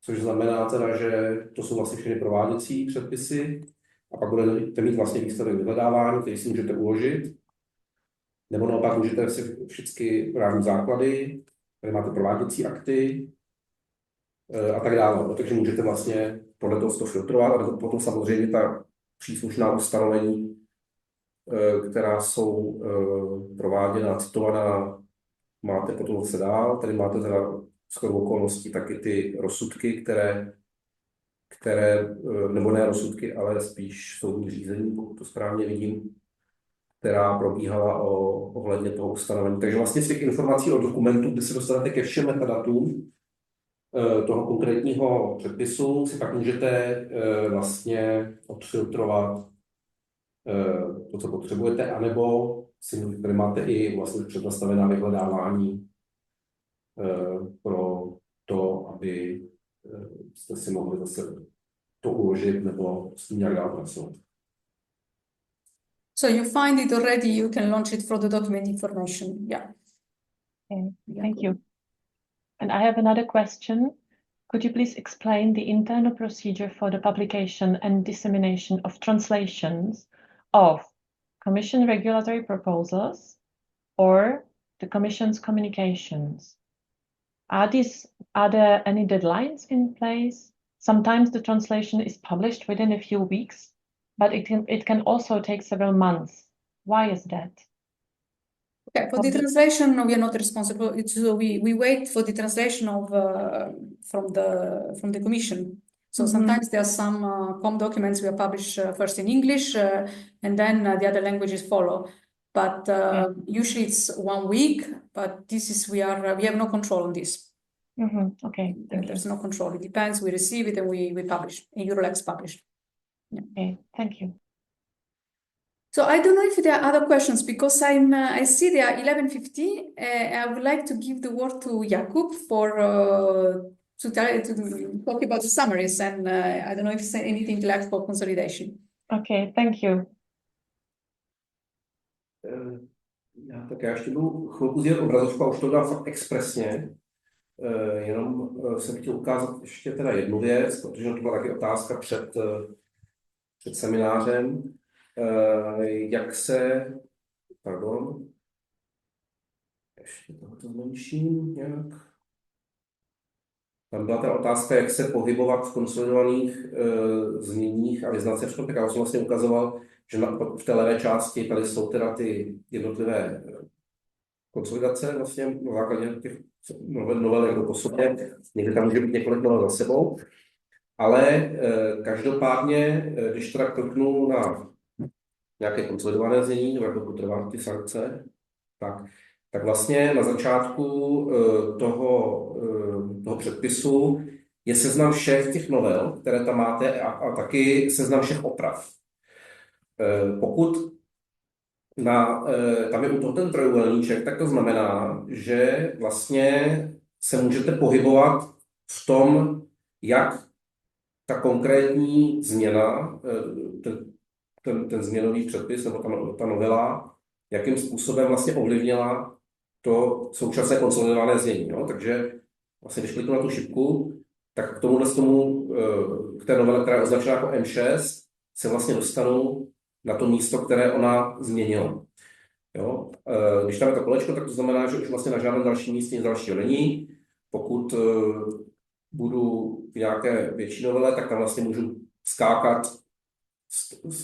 což znamená teda, že to jsou vlastně všechny prováděcí předpisy a pak budete mít vlastně výsledek vyhledávání, který si můžete uložit, nebo naopak můžete si všechny právní základy, tady máte prováděcí akty a tak dále. Takže můžete vlastně podle toho to filtrovat a potom samozřejmě ta příslušná ustanovení, která jsou prováděna, citovaná, máte potom se dál. Tady máte teda shodou okolností taky ty rozsudky, které nebo ne rozsudky, ale spíš soudní řízení, pokud to správně vidím, která probíhala ohledně toho ustanovení. Takže vlastně z těch informací o dokumentu, kde se dostanete ke všem metadatům, toho konkrétního předpisu si pak můžete vlastně odfiltrovat to, co potřebujete, anebo si máte i vlastně přednastavená vyhledávání pro to, aby jste si mohli zase to uložit nebo s tím nějak dál pracovat. So you find it already, you can launch it for the document information. Yeah. Okay, thank you. And I have another question. Could you please explain the internal procedure for the publication and dissemination of translations of Commission regulatory proposals or the Commission's communications? Are there any deadlines in place? Sometimes the translation is published within a few weeks, but it can also take several months. Why is that? Okay, for the translation, we are not responsible. We wait for the translation of from the Commission. So sometimes there are some COM documents we publish first in English, and then the other languages follow. But usually it's 1 week. But this is we have no control on this. Okay, There's no control. It depends. We receive it and we publish. And EUR-Lex published. Yeah. Okay, thank you. So I don't know if there are other questions because I see there are 11:50. I would like to give the word to Jakub for to talk about the summaries, and I don't know if there's anything left for consolidation. Okay, thank you. Já ještě budu chvilku sdílet obrazovku a už to dám fakt expresně. Jenom jsem chtěl ukázat ještě teda jednu věc, protože to byla taky otázka před seminářem. Jak se, pardon, ještě tohoto zmenším nějak. Tam byla ta otázka, jak se pohybovat v konsolidovaných zněních a vyznat se v tom, tak já jsem vlastně ukazoval, že v té levé části tady jsou teda ty jednotlivé konsolidace vlastně na základě těch novel jako po sobě. Někdy tam může být několik novel za sebou, ale každopádně, když teda kliknu na nějaké konsolidované znění, nebo jako trvá ty sankce, tak vlastně na začátku toho předpisu je seznam všech těch novel, které tam máte a taky seznam všech oprav. Pokud tam je u toho ten trojúhelníček, tak to znamená, že vlastně se můžete pohybovat v tom, jak ta konkrétní změna, ten změnový předpis nebo ta novela, jakým způsobem vlastně ovlivnila to současné konsolidované znění. No? Takže vlastně, když kliknu na tu šipku, tak k té novele, která je označena jako M6, se vlastně dostanu na to místo, které ona změnila. Jo? Když tam je to kolečko, tak to znamená, že už vlastně na žádném dalším místě nic dalšího není. Pokud budu v nějaké větší novele, tak tam vlastně můžu skákat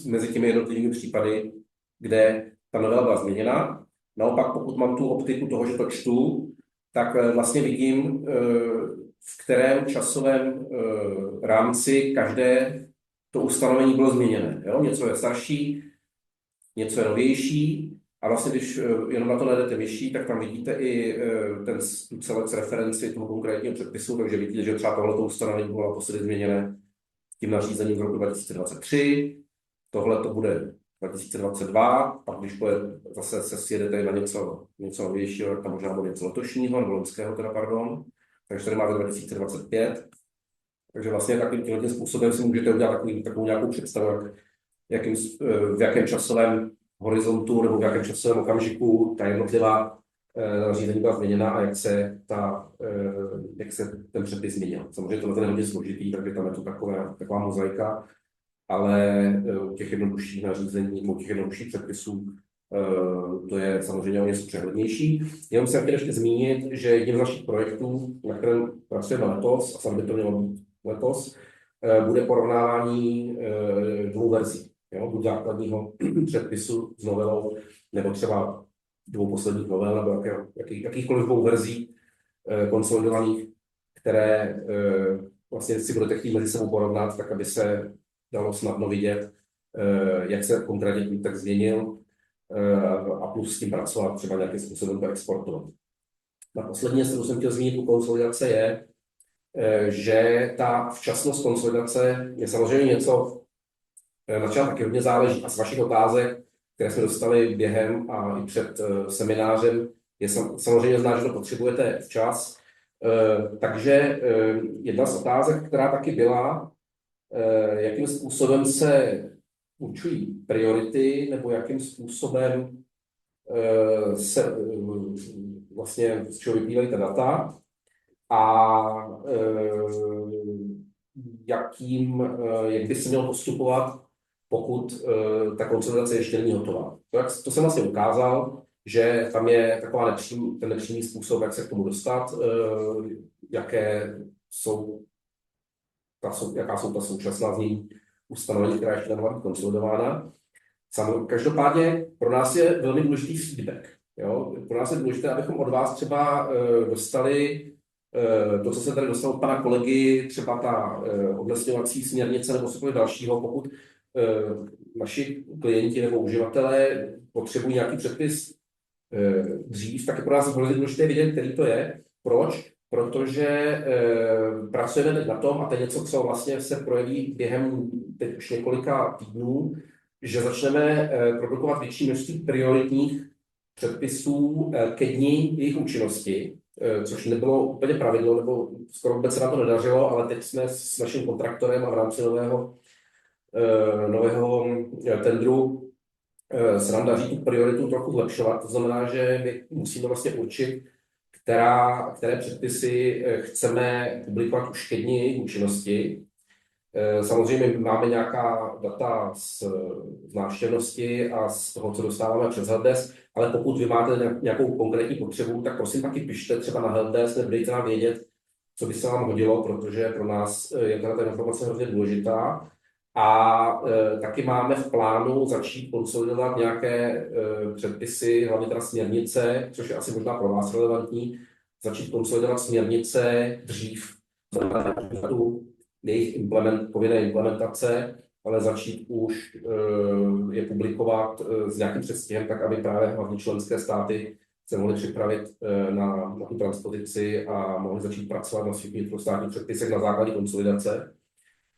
mezi těmi jednotlivými případy, kde ta novela byla změněna. Naopak, pokud mám tu optiku toho, že to čtu, tak vlastně vidím, v kterém časovém rámci každé to ustanovení bylo změněné. Jo? Něco je starší, něco je novější a vlastně, když jenom na to najdete vyšší, tak tam vidíte i tu celek referenci toho konkrétního předpisu, takže vidíte, že třeba tohleto ustanovení bylo naposledy změněné tím nařízením z roku 2023, tohle to bude 2022, pak když zase se sjedete na něco novějšího, tak tam možná bude něco letošního, nebo loňského teda, pardon. Takže tady máte 2025. Takže vlastně takovým způsobem si můžete udělat takovou nějakou představu, v jakém časovém horizontu nebo v jakém časovém okamžiku ta jednotlivá nařízení byla změněna a jak se ten předpis změnil. Samozřejmě to je hodně složitý, takže tam je to taková mozaika, ale u těch jednodušších nařízení, u těch jednodušších předpisů to je samozřejmě o něco přehlednější. Jenom jsem chtěl ještě zmínit, že jedním z našich projektů, na kterém pracujeme letos, a sami by to mělo být letos, bude porovnávání dvou verzí. Jo? Buď základního předpisu s novelou, nebo třeba dvou posledních novel, nebo jakýchkoliv dvou verzí konsolidovaných, které vlastně si budete chtít mezi sebou porovnat, tak aby se dalo snadno vidět, jak se konkrétně ten text změnil a plus s tím pracovat, třeba nějakým způsobem to exportovat. Na poslední, kterou jsem chtěl zmínit u konsolidace, je, že ta včasnost konsolidace je samozřejmě něco, na čem taky hodně záleží. A z vašich otázek, které jsme dostali během a i před seminářem, je samozřejmě znát, že to potřebujete včas. Takže jedna z otázek, která taky byla, jakým způsobem se určují priority, nebo jakým způsobem se vlastně z čeho vyplývají ta data a jak by se mělo postupovat, pokud ta konsolidace ještě není hotová. To jsem vlastně ukázal, že tam je taková ten nepřímý způsob, jak se k tomu dostat, jaká jsou ta současná znění ustanovení, která ještě nemohla být konsolidována. Každopádně pro nás je velmi důležitý feedback. Jo? Pro nás je důležité, abychom od vás třeba dostali to, co se tady dostalo od pana kolegy, třeba ta odlesňovací směrnice nebo cokoliv dalšího, pokud naši klienti nebo uživatelé potřebují nějaký předpis dřív, tak je pro nás velmi důležité vidět, který to je. Proč? Protože pracujeme teď na tom, a to je něco, co vlastně se projeví během teď už několika týdnů, že začneme produkovat větší množství prioritních předpisů ke dni jejich účinnosti, což nebylo úplně pravidlo, nebo skoro vůbec se nám to nedařilo, ale teď jsme s naším kontraktorem a v rámci nového tendru se nám daří tu prioritu trochu zlepšovat. To znamená, že my musíme vlastně určit, které předpisy chceme publikovat už ke dni jejich účinnosti. Samozřejmě máme nějaká data z návštěvnosti a z toho, co dostáváme přes helpdesk, ale pokud vy máte nějakou konkrétní potřebu, tak prosím taky pište třeba na helpdesk, nebo dejte nám vědět, co by se vám hodilo, protože pro nás je ta informace hrozně důležitá. A taky máme v plánu začít konsolidovat nějaké předpisy, hlavně teda směrnice, což je asi možná pro vás relevantní, začít konsolidovat směrnice dřív, jejich povinné implementace, ale začít už je publikovat s nějakým předstihem, tak aby právě hlavně členské státy se mohly připravit na tu transpozici a mohly začít pracovat na svých vnitrostátních předpisech na základě konsolidace.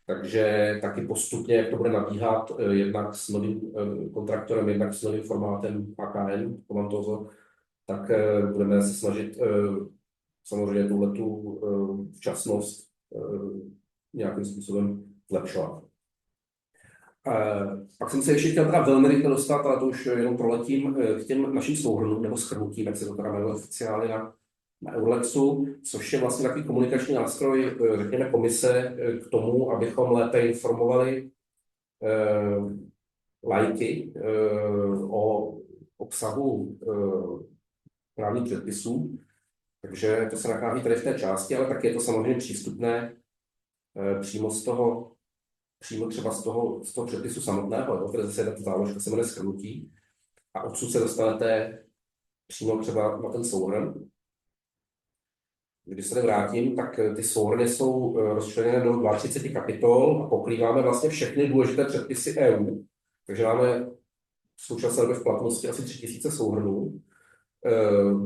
Takže taky postupně, jak to bude nabíhat, jednak s novým kontraktorem, jednak s novým formátem AKN, komandozo, tak budeme se snažit samozřejmě tuhletu včasnost nějakým způsobem zlepšovat. Pak jsem se ještě chtěl teda velmi rychle dostat, ale to už jenom proletím, k těm našim souhrnům nebo shrnutím, jak se to teda jmenuje oficiálně na EUR-Lexu, což je vlastně takový komunikační nástroj, řekněme, komise k tomu, abychom lépe informovali laiky o obsahu právních předpisů. Takže to se nachází tady v té části, ale taky je to samozřejmě přístupné přímo třeba z toho předpisu samotného, protože zase ta záložka se jmenuje shrnutí a odsud se dostanete přímo třeba na ten souhrn. Když se vrátím, tak ty souhrny jsou rozčleněné do 32 kapitol a pokrýváme vlastně všechny důležité předpisy EU. Takže máme v současné době v platnosti asi 3000 souhrnů.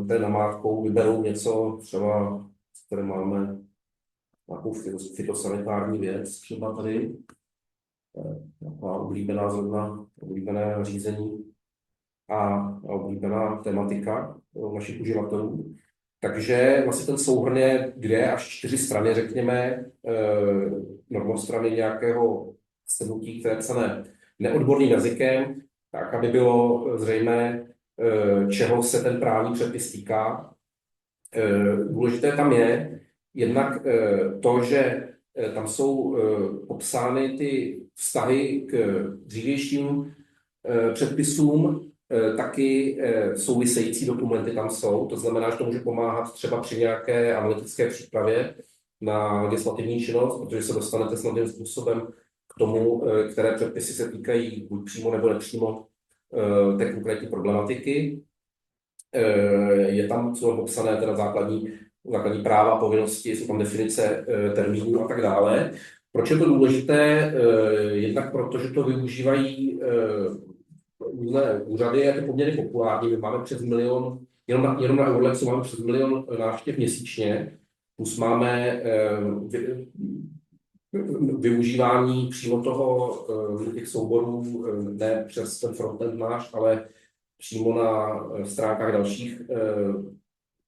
Tady namátkou vyberou něco, třeba tady máme nějakou fytosanitární věc, třeba tady taková oblíbené řízení a oblíbená tematika našich uživatelů. Takže vlastně ten souhrn je 2 až 4 strany, řekněme, normostrany nějakého shrnutí, které je psané neodborným jazykem, tak aby bylo zřejmé, čeho se ten právní předpis týká. Důležité tam je jednak to, že tam jsou popsány ty vztahy k dřívějším předpisům, taky související dokumenty tam jsou, to znamená, že to může pomáhat třeba při nějaké analytické přípravě na legislativní činnost, protože se dostanete snadným způsobem k tomu, které předpisy se týkají buď přímo nebo nepřímo té konkrétní problematiky. Je tam, jsou popsané teda základní práva, povinnosti, jsou tam definice termínů a tak dále. Proč je to důležité? Jednak proto, že to využívají různé úřady, je to poměrně populární. My máme přes milion, jenom na EUR-Lexu máme přes milion návštěv měsíčně, Plus máme využívání přímo těch souborů ne přes ten frontend náš, ale přímo na stránkách dalších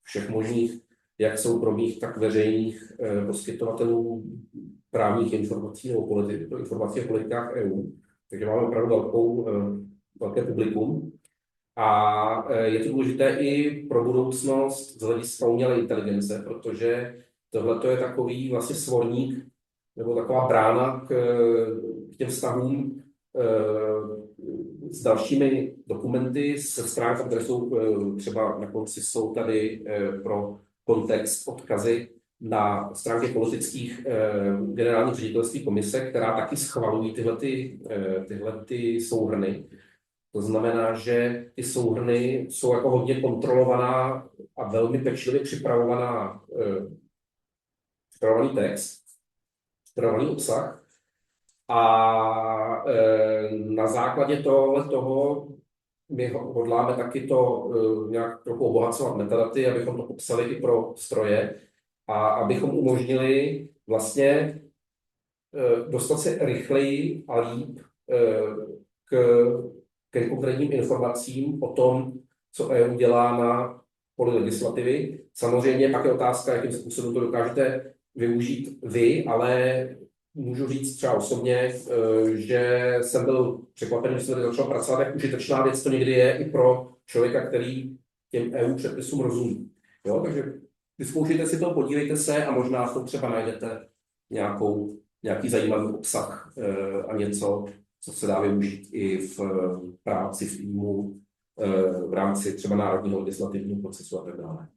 všech možných, jak soukromých, tak veřejných poskytovatelů právních informací nebo informací o politikách EU. Takže máme opravdu velké publikum. A je to důležité i pro budoucnost z hlediska umělé inteligence, protože tohle je takový vlastně svorník nebo taková brána k těm vztahům s dalšími dokumenty, se stránkami, které jsou třeba na konci, jsou tady pro kontext odkazy na stránky politických generálních ředitelství komise, která taky schvalují tyhle souhrny. To znamená, že ty souhrny jsou jako hodně kontrolovaná a velmi pečlivě připravovaný text, připravovaný obsah. A na základě toho my hodláme taky to nějak trochu obohacovat metadaty, abychom to popsali i pro stroje a abychom umožnili vlastně dostat se rychleji a líp k konkrétním informacím o tom, co EU dělá na poli legislativy. Samozřejmě pak je otázka, jakým způsobem to dokážete využít vy, ale můžu říct třeba osobně, že jsem byl překvapený, že jsem tady začal pracovat, jak užitečná věc to někdy je i pro člověka, který těm EU předpisům rozumí. Jo? Takže vyzkoušejte si to, podívejte se a možná v tom třeba najdete nějaký zajímavý obsah a něco, co se dá využít i v práci v týmu, v rámci třeba národního legislativního procesu a tak dále.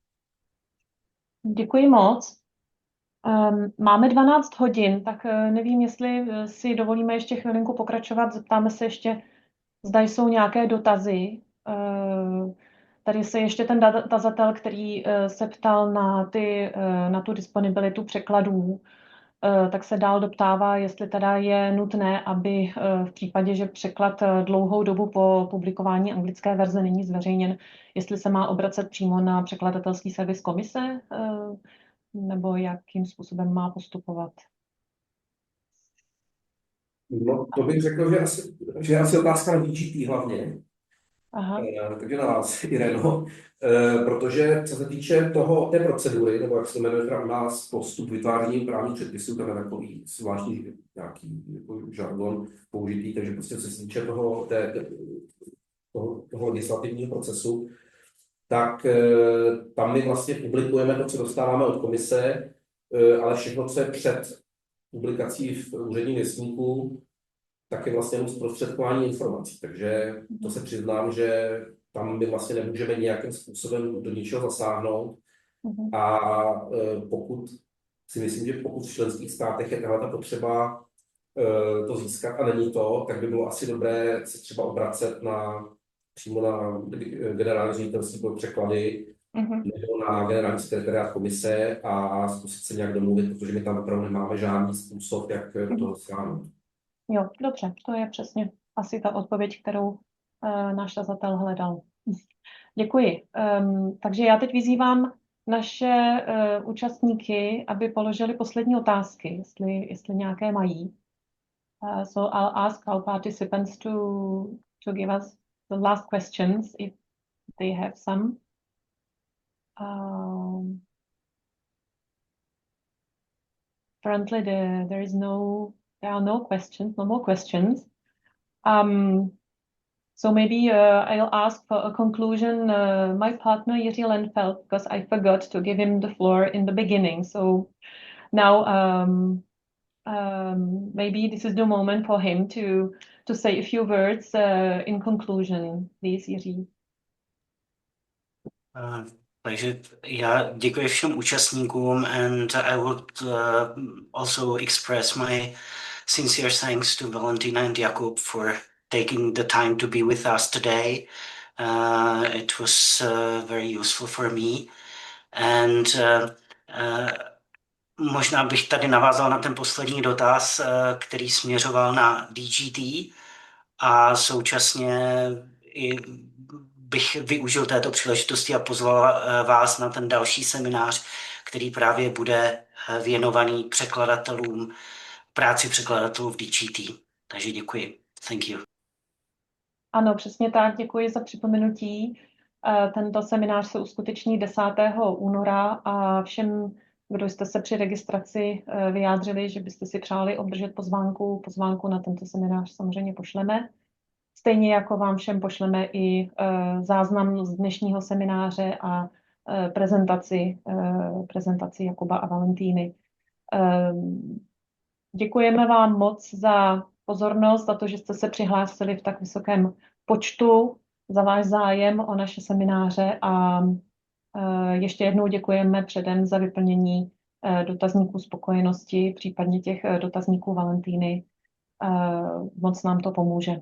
Děkuji moc. Máme 12 hodin, tak nevím, jestli si dovolíme ještě chvilinku pokračovat. Zeptáme se ještě, zda jsou nějaké dotazy. Tady se ještě ten tazatel, který se ptal na tu disponibilitu překladů, tak se dál doptává, jestli teda je nutné, aby v případě, že překlad dlouhou dobu po publikování anglické verze není zveřejněn, jestli se má obracet přímo na překladatelský servis komise, nebo jakým způsobem má postupovat? No, to bych řekl, že asi otázka na DGT hlavně. Aha. Takže na vás, Ireno, protože co se týče té procedury, nebo jak se jmenuje u nás postup vytváření právních předpisů, tam je takový zvláštní nějaký jako žargon použitý, takže prostě co se týče toho legislativního procesu, tak tam my vlastně publikujeme to, co dostáváme od komise, ale všechno, co je před publikací v úředním věstníku, tak je vlastně jenom zprostředkování informací. Takže to se přiznám, že tam my vlastně nemůžeme nějakým způsobem do ničeho zasáhnout. A pokud si myslím, že pokud v členských státech je tahle potřeba to získat a není to, tak by bylo asi dobré se třeba obracet přímo na generální ředitelství pro překlady nebo na generální sekretariát komise a zkusit se nějak domluvit, protože my tam opravdu nemáme žádný způsob, jak to dosáhnout. Jo, dobře, to je přesně asi ta odpověď, kterou náš tazatel hledal. Děkuji. Takže já teď vyzývám naše účastníky, aby položili poslední otázky, jestli nějaké mají. So I'll ask our participants to give us the last questions if they have some. Currently there are no questions, no more questions. So maybe I'll ask for a conclusion. My partner Jiří Lenfeld, because I forgot to give him the floor in the beginning. So now maybe this is the moment for him to say a few words in conclusion. Please, Jiří. Takže já děkuji všem účastníkům and I would also express my sincere thanks to Valentina and Jakub for taking the time to be with us today. It was very useful for me. And možná bych tady navázal na ten poslední dotaz, který směřoval na DGT a současně i bych využil této příležitosti a pozval vás na ten další seminář, který právě bude věnovaný překladatelům, práci překladatelů v DGT. Takže děkuji. Thank you. Ano, přesně tak, děkuji za připomenutí. Tento seminář se uskuteční 10. února a všem, kdo jste se při registraci vyjádřili, že byste si přáli obdržet pozvánku na tento seminář samozřejmě pošleme. Stejně jako vám všem pošleme i záznam z dnešního semináře a prezentaci Jakuba a Valentíny. Děkujeme vám moc za pozornost, za to, že jste se přihlásili v tak vysokém počtu, za váš zájem o naše semináře a ještě jednou děkujeme předem za vyplnění dotazníků spokojenosti, případně těch dotazníků Valentíny. Moc nám to pomůže.